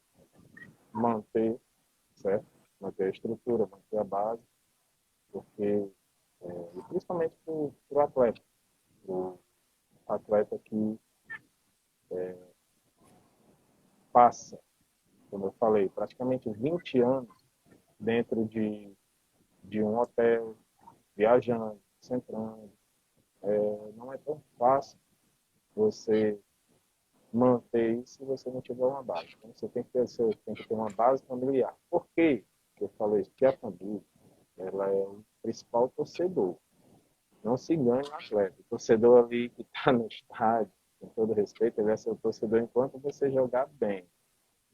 manter, certo? Manter a estrutura, manter a base, porque, e principalmente para o atleta que passa, como eu falei, praticamente 20 anos dentro de um hotel, viajando, centrando. Não é tão fácil você manter isso se você não tiver uma base. Então, você tem que ter uma base familiar. Por quê que eu falei isso? Porque a família, ela é o principal torcedor. Não se engane no atleta. O torcedor ali que está no estádio, com todo respeito, ele é seu torcedor enquanto você jogar bem.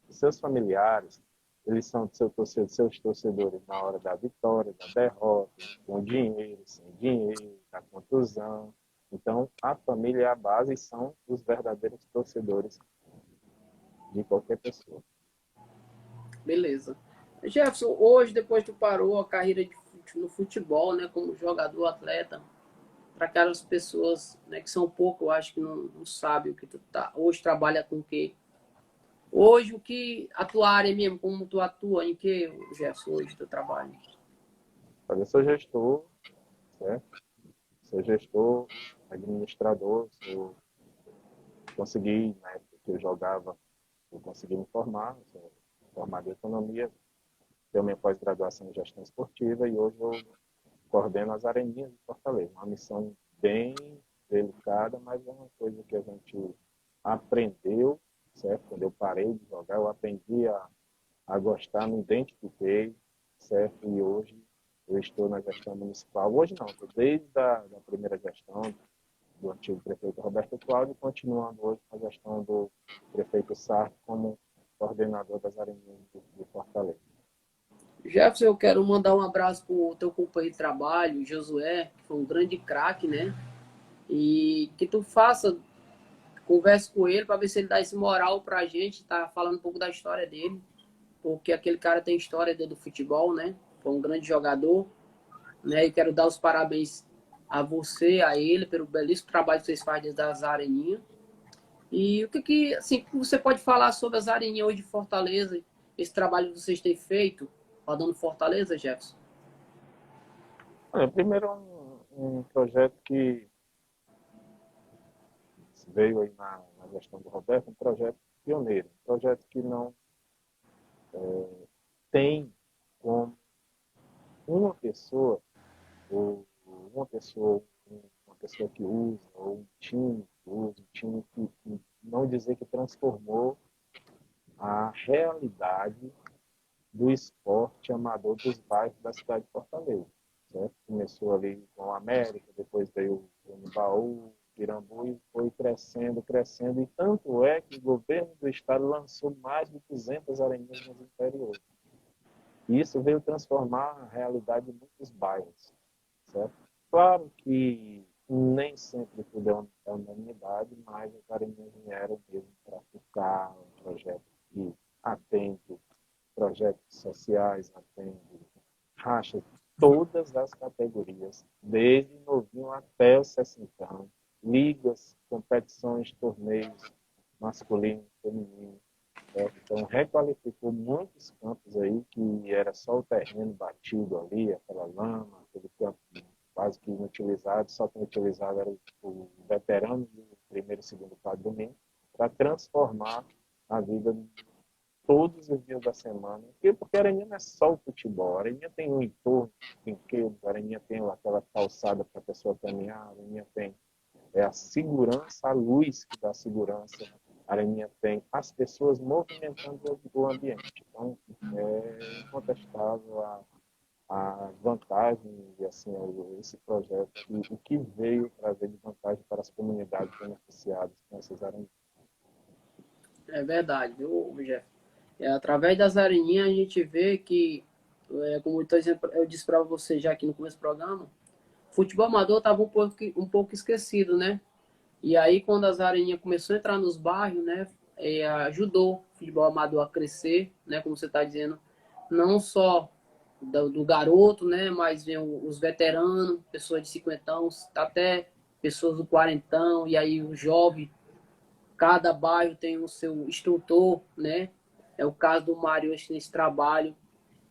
Os seus familiares, eles são seus torcedores na hora da vitória, da derrota, com dinheiro, sem dinheiro, da contusão. Então, a família é a base e são os verdadeiros torcedores de qualquer pessoa. Beleza. Jefferson, hoje, depois que tu parou a carreira no futebol, né, como jogador, atleta, para aquelas pessoas, né, que são pouco, eu acho que não sabem o que tu tá. Hoje trabalha com o quê? Hoje, o que a tua área mesmo, como tu atua, em que, Jefferson, hoje tu trabalha? Eu sou gestor, certo? Sou gestor, administrador, consegui, na época que eu jogava, eu consegui me formar, sou formado em economia, tenho minha pós-graduação em gestão esportiva e hoje eu coordeno as Areninhas de Fortaleza. Uma missão bem delicada, mas é uma coisa que a gente aprendeu, certo? Quando eu parei de jogar, eu aprendi a gostar, me identifiquei, certo? E hoje eu estou na gestão municipal. Hoje não, estou desde da primeira gestão do antigo prefeito Roberto Cláudio, continuando hoje com a gestão do prefeito Sarto como coordenador das Areninhas de Fortaleza. Jefferson, eu quero mandar um abraço pro teu companheiro de trabalho, Josué, que foi um grande craque, né? E que tu converse com ele para ver se ele dá esse moral pra gente, tá falando um pouco da história dele, porque aquele cara tem história dentro do futebol, né? Foi um grande jogador, né? E quero dar os parabéns a você, a ele, pelo belíssimo trabalho que vocês fazem das Areninhas. E o que assim, você pode falar sobre as Areninhas hoje de Fortaleza, esse trabalho que vocês têm feito, rodando Fortaleza, Jefferson? Olha, primeiro um projeto que veio aí na gestão do Roberto, um projeto pioneiro, um projeto que não tem como uma pessoa, ou uma pessoa que usa, ou um time que usa, um time que não dizer que transformou a realidade do esporte amador dos bairros da cidade de Fortaleza. Certo? Começou ali com a América, depois veio o Baú, Pirambu e foi crescendo, crescendo. E tanto é que o governo do estado lançou mais de 200 areninhas nos interiores. E isso veio transformar a realidade de muitos bairros. Certo? Claro que nem sempre tudo é unanimidade, mas as areninhas vieram mesmo para ficar um projeto que atende projetos sociais, atende racha todas as categorias, desde novinho até o 60, ligas, competições, torneios masculino, feminino. Então, requalificou muitos campos aí que era só o terreno batido ali, aquela lama, aquele campo quase que inutilizado, só que utilizado era o veterano do primeiro e segundo quadro domingo, para transformar a vida todos os dias da semana. Porque a Areninha não é só o futebol. A Areninha tem um entorno, brinquedos, a Areninha tem aquela calçada para a pessoa caminhar, a Areninha tem a segurança, a luz que dá segurança, a Areninha tem as pessoas movimentando o ambiente. Então, é incontestável a vantagem e assim, esse projeto, o que veio trazer de vantagem para as comunidades beneficiadas com essas aranhas. É verdade, viu, Jeff? Através das areninhas a gente vê que, como eu disse para você já aqui no começo do programa, futebol amador estava um pouco esquecido, né? E aí, quando as areninhas começou a entrar nos bairros, né, ajudou o futebol amador a crescer, né, como você está dizendo, não só do garoto, né, mas vem os veteranos, pessoas de 50 anos, até pessoas do quarentão, e aí o jovem, cada bairro tem o seu instrutor, né, é o caso do Mário nesse trabalho,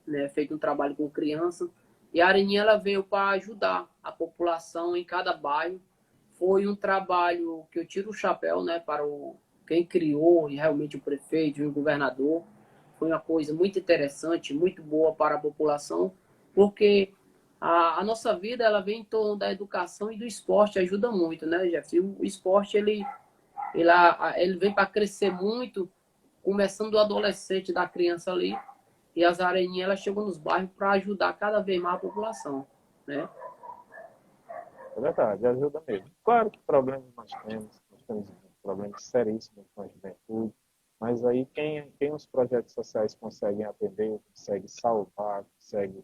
né, feito um trabalho com criança, e a Areninha ela veio para ajudar a população em cada bairro. Foi um trabalho que eu tiro o chapéu, né, para quem criou e realmente o prefeito e o governador. Foi uma coisa muito interessante, muito boa para a população, porque a nossa vida ela vem em torno da educação e do esporte, ajuda muito, né, Jeff? O esporte ele vem para crescer muito, começando do adolescente, da criança ali, e as areninhas elas chegam nos bairros para ajudar cada vez mais a população, né? É verdade, ajuda mesmo. Claro que problemas nós temos problemas seríssimos com a juventude, mas aí quem os projetos sociais conseguem atender, conseguem salvar, conseguem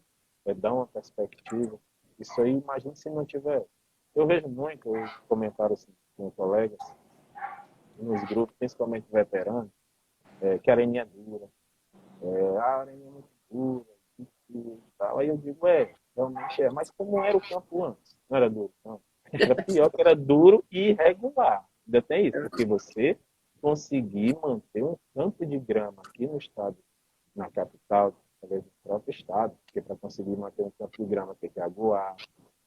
dar uma perspectiva, isso aí, imagine se não tiver. Eu vejo muito comentários com colegas, nos grupos, principalmente veteranos, que a areninha é dura, a areninha é muito dura, e tal. Aí eu digo, realmente é, mas como era o campo antes? Não era duro, não. Era pior que era duro e irregular. Ainda tem isso, porque você conseguir manter um campo de grama aqui no estado, na capital, talvez no próprio estado, porque para conseguir manter um campo de grama tem que aguar,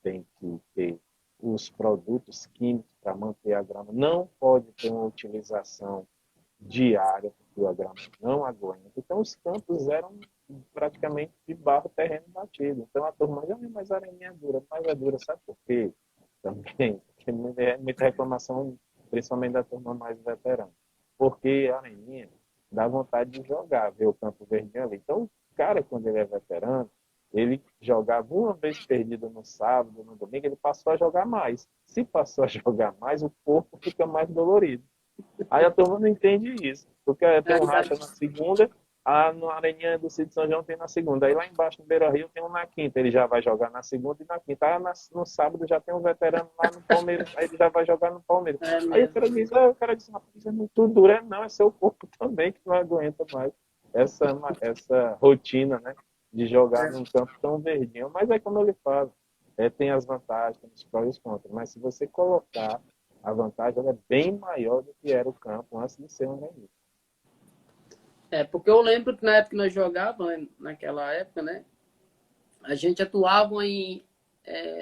tem que ter os produtos químicos para manter a grama, não pode ter uma utilização diária, porque a grama não aguenta. Então, os campos eram praticamente de barro, terreno batido. Então, a turma, mas a areninha é dura. Mas é dura, sabe por quê? Também, tem muita reclamação, principalmente da turma mais veterana. Porque a areninha dá vontade de jogar, ver o campo verdinho ali. Então, o cara, quando ele é veterano, ele jogava uma vez perdido no sábado, no domingo, ele passou a jogar mais. Se passou a jogar mais, o corpo fica mais dolorido. Aí a turma não entende isso, porque tem um racha na segunda, no Areninha do Cid São João tem na segunda. Aí lá embaixo no Beira Rio tem um na quinta, ele já vai jogar na segunda e na quinta. Aí no sábado já tem um veterano lá no Palmeiras, aí ele já vai jogar no Palmeiras. Aí o cara diz, isso é muito duro, não, é seu corpo também que não aguenta mais essa rotina, né, de jogar num campo tão verdinho. Mas é como ele fala, tem as vantagens, tem os prós e os contras, mas se você colocar a vantagem é bem maior do que era o campo antes de ser um vendido. Porque eu lembro que na época que nós jogávamos, naquela época, né, a gente atuava em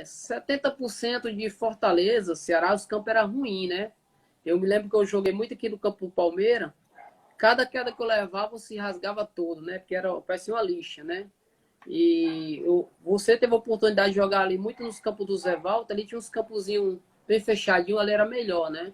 70% de Fortaleza, Ceará, os campos eram ruins, né? Eu me lembro que eu joguei muito aqui no campo do Palmeiras, cada queda que eu levava se rasgava todo, né? Porque parecia uma lixa, né? E você teve a oportunidade de jogar ali muito nos campos do Zé Walter, ali tinha uns campozinhos bem fechadinhos, ali era melhor, né?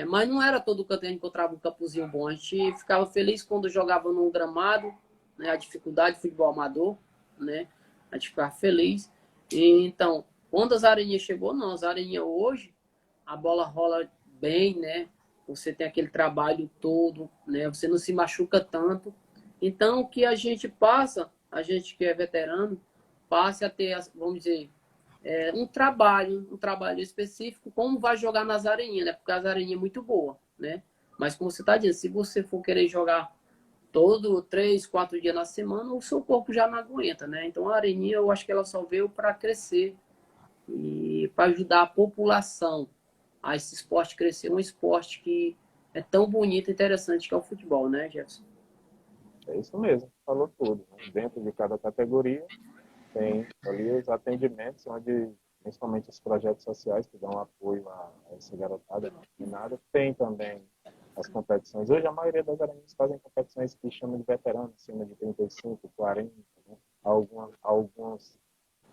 Mas não era todo canto que a gente encontrava um campozinho bom. A gente ficava feliz quando jogava num gramado, né? A dificuldade de futebol amador, né? A gente ficava feliz. E, então, quando as areninhas chegou, não. As areninhas hoje, a bola rola bem, né? Você tem aquele trabalho todo, né? Você não se machuca tanto. Então, o que a gente passa, a gente que é veterano, passe a ter, vamos dizer, um trabalho específico, como vai jogar nas areninhas, né? Porque as areninhas é muito boa, né? Mas como você está dizendo, se você for querer jogar todo 3, 4 dias na semana, o seu corpo já não aguenta, né? Então a areninha, eu acho que ela só veio para crescer e para ajudar a população a esse esporte crescer, um esporte que é tão bonito e interessante que é o futebol, né, Jefferson? É isso mesmo, falou tudo. Né? Dentro de cada categoria tem ali os atendimentos, onde principalmente os projetos sociais que dão apoio a essa garotada discriminada. Tem também as competições. Hoje a maioria das arenas fazem competições que chamam de veterano, acima de 35, 40. Né? Alguns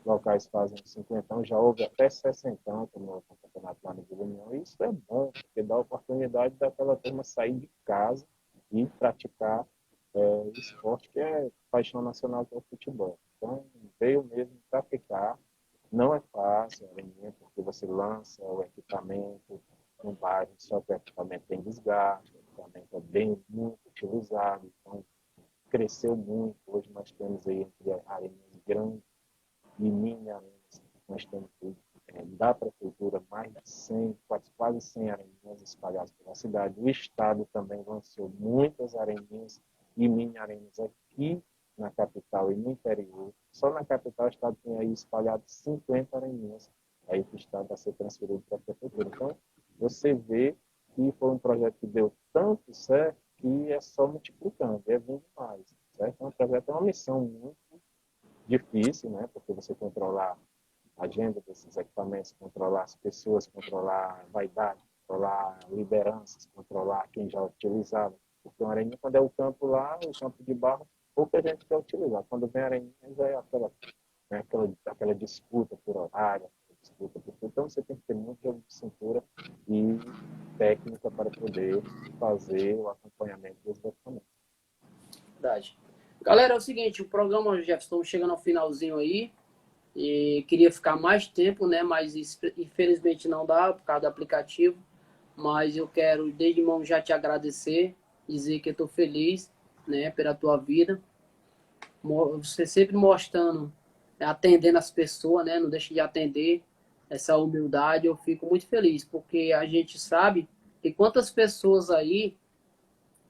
locais fazem 50, já houve até 60, como no Campeonato lá no União. E isso é bom, porque dá a oportunidade daquela turma sair de casa e praticar o esporte que é paixão nacional, que é o futebol. Então, veio mesmo para ficar. Não é fácil, Areninha, porque você lança o equipamento no bairro, só que o equipamento tem desgaste, o equipamento é bem muito utilizado, então cresceu muito. Hoje nós temos aí entre arenas grandes e mini arenas, nós temos da prefeitura mais de 100, quase 100 areninhas espalhadas pela cidade. O estado também lançou muitas areninhas e mini arenas aqui na capital e no interior. Só na capital o estado tem aí espalhado 50 areninhas aí que o estado vai ser transferido para a prefeitura. Então, você vê que foi um projeto que deu tanto certo que é só multiplicando, é vindo mais, certo? É um projeto, é uma missão muito difícil, né? Porque você controlar a agenda desses equipamentos, controlar as pessoas, controlar a vaidade, controlar lideranças, controlar quem já utilizava. Porque uma areninha, quando é o campo lá, o campo de barro, pouca gente quer utilizar. Quando vem a areninha, já é aquela disputa por horário, disputa por tudo. Então, você tem que ter muito jogo de cintura e técnica para poder fazer o acompanhamento dos equipamentos. Verdade. Galera, é o seguinte, o programa, Jefferson, estamos chegando ao finalzinho aí. E queria ficar mais tempo, né? Mas infelizmente não dá por causa do aplicativo. Mas eu quero, desde mão, já te agradecer, dizer que eu estou feliz, né? Pela tua vida. Você sempre mostrando, atendendo as pessoas, né? Não deixa de atender, essa humildade. Eu fico muito feliz, porque a gente sabe que quantas pessoas aí,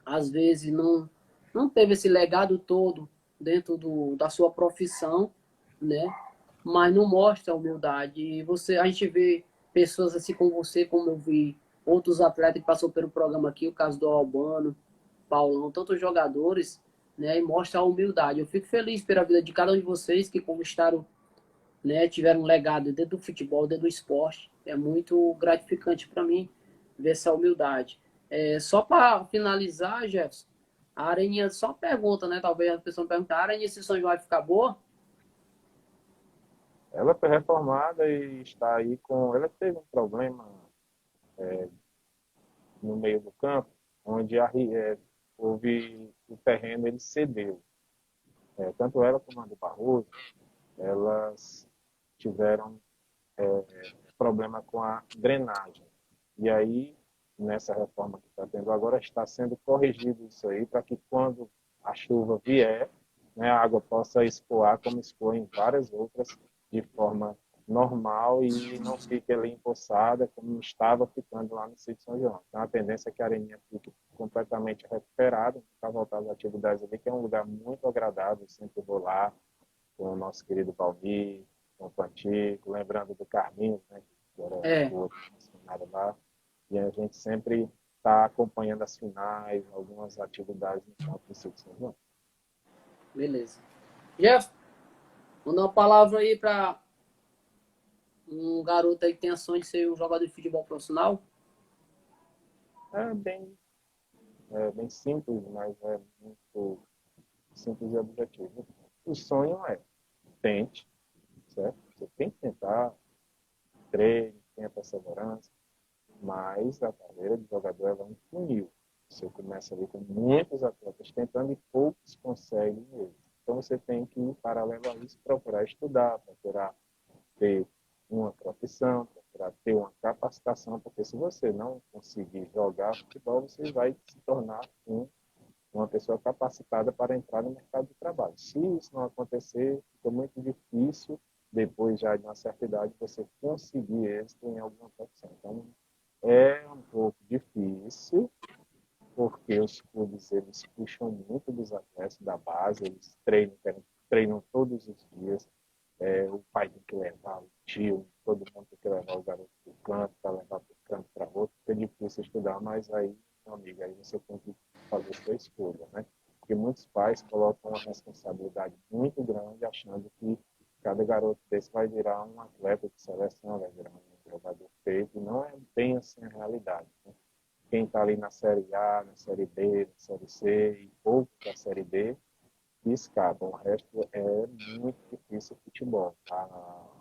às vezes, não teve esse legado todo dentro da sua profissão, né? Mas não mostra a humildade. E a gente vê pessoas assim como você, como eu vi outros atletas que passou pelo programa aqui, o caso do Albano, Paulão, tantos jogadores, né? E mostra a humildade. Eu fico feliz pela vida de cada um de vocês que conquistaram, né? Tiveram um legado dentro do futebol, dentro do esporte. É muito gratificante para mim ver essa humildade. Só para finalizar, Jefferson, a Areninha só pergunta, né? Talvez a pessoa pergunte, a Areninha se São João vai ficar boa? Ela foi reformada e está aí com... Ela teve um problema no meio do campo, onde houve o terreno, ele cedeu. Tanto ela como a do Barroso, elas tiveram problema com a drenagem. E aí, nessa reforma que está tendo agora, está sendo corrigido isso aí, para que quando a chuva vier, né, a água possa escoar como escoa em várias outras, de forma normal e não fique ali empoçada como estava ficando lá no sítio São João. Então, a tendência é que a areninha fique completamente recuperada, para voltar às atividades ali, que é um lugar muito agradável, sempre vou lá com o nosso querido Valmir, com o Pantico, lembrando do Carlinhos, né, que era o outro funcionário lá, e a gente sempre está acompanhando as finais, algumas atividades no campo do sítio São João. Beleza. Jeff, mandar uma palavra aí para um garoto aí que tem a sonho de ser um jogador de futebol profissional. É bem simples, mas é muito simples e objetivo. O sonho é, tente, certo? Você tem que tentar, treine, tenha perseverança, mas a carreira de jogador é um funil. Você começa ali com muitos atletas tentando e poucos conseguem mesmo. Então você tem que, paralelo a isso, procurar estudar, procurar ter uma profissão, procurar ter uma capacitação, porque se você não conseguir jogar futebol, você vai se tornar uma pessoa capacitada para entrar no mercado de trabalho. Se isso não acontecer, fica muito difícil, depois já de uma certa idade, você conseguir êxito em alguma profissão. Então, é um pouco difícil, porque os clubes eles puxam muito dos atletas da base, eles treinam todos os dias. O pai tem que levar o tio, todo mundo tem que levar o garoto para o canto, para levar para o canto para outro. É difícil estudar, mas aí, meu amigo, aí você tem que fazer sua escolha, né? Porque muitos pais colocam uma responsabilidade muito grande, achando que cada garoto desse vai virar um atleta de seleção, vai virar um jogador feito, e não é bem assim a realidade, né? Quem está ali na Série A, na Série B, na Série C e pouco da Série D, que escapam. O resto é muito difícil o futebol.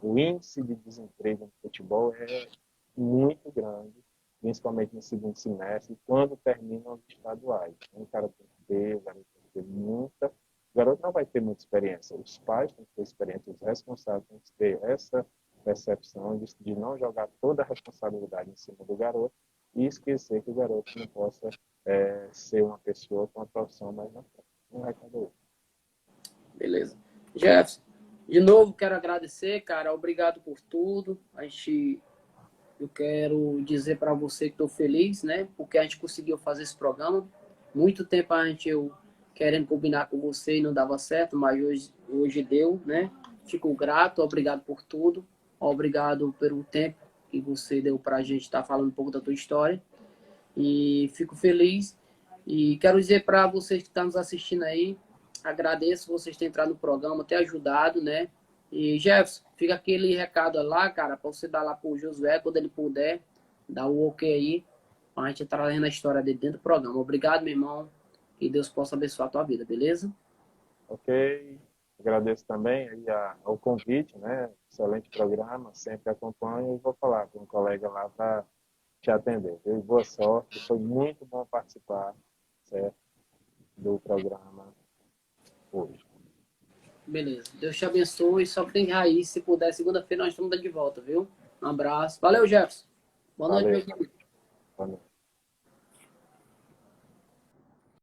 O índice de desemprego no futebol é muito grande, principalmente no segundo semestre, quando terminam os estaduais. Então, o cara tem que ter muita. O garoto não vai ter muita experiência. Os pais têm que ter experiência, os responsáveis têm que ter essa percepção de não jogar toda a responsabilidade em cima do garoto e esquecer que o garoto não possa ser uma pessoa com uma profissão mais na frente. Um recado. Beleza. Jefferson, de novo quero agradecer, cara. Obrigado por tudo. Eu quero dizer para você que estou feliz, né? Porque a gente conseguiu fazer esse programa. Muito tempo eu querendo combinar com você e não dava certo, mas hoje deu, né? Fico grato, obrigado por tudo. Obrigado pelo tempo que você deu para a gente estar falando um pouco da tua história. E fico feliz. E quero dizer para vocês que estão nos assistindo aí, agradeço vocês terem entrado no programa, ter ajudado, né? E Jefferson, fica aquele recado lá, cara, para você dar lá pro Josué, quando ele puder, dar o ok aí, pra gente trazendo a história dele dentro do programa. Obrigado, meu irmão. Que Deus possa abençoar a tua vida, beleza? Ok. Agradeço também aí ao convite, né? Excelente programa, sempre acompanho e vou falar com um colega lá para te atender. Viu? Boa sorte, foi muito bom participar, certo, do programa hoje. Beleza. Deus te abençoe. Só que tem raiz. Se puder, segunda-feira nós estamos de volta, viu? Um abraço. Valeu, Jefferson. Boa noite, Valeu. meu querido. Boa noite.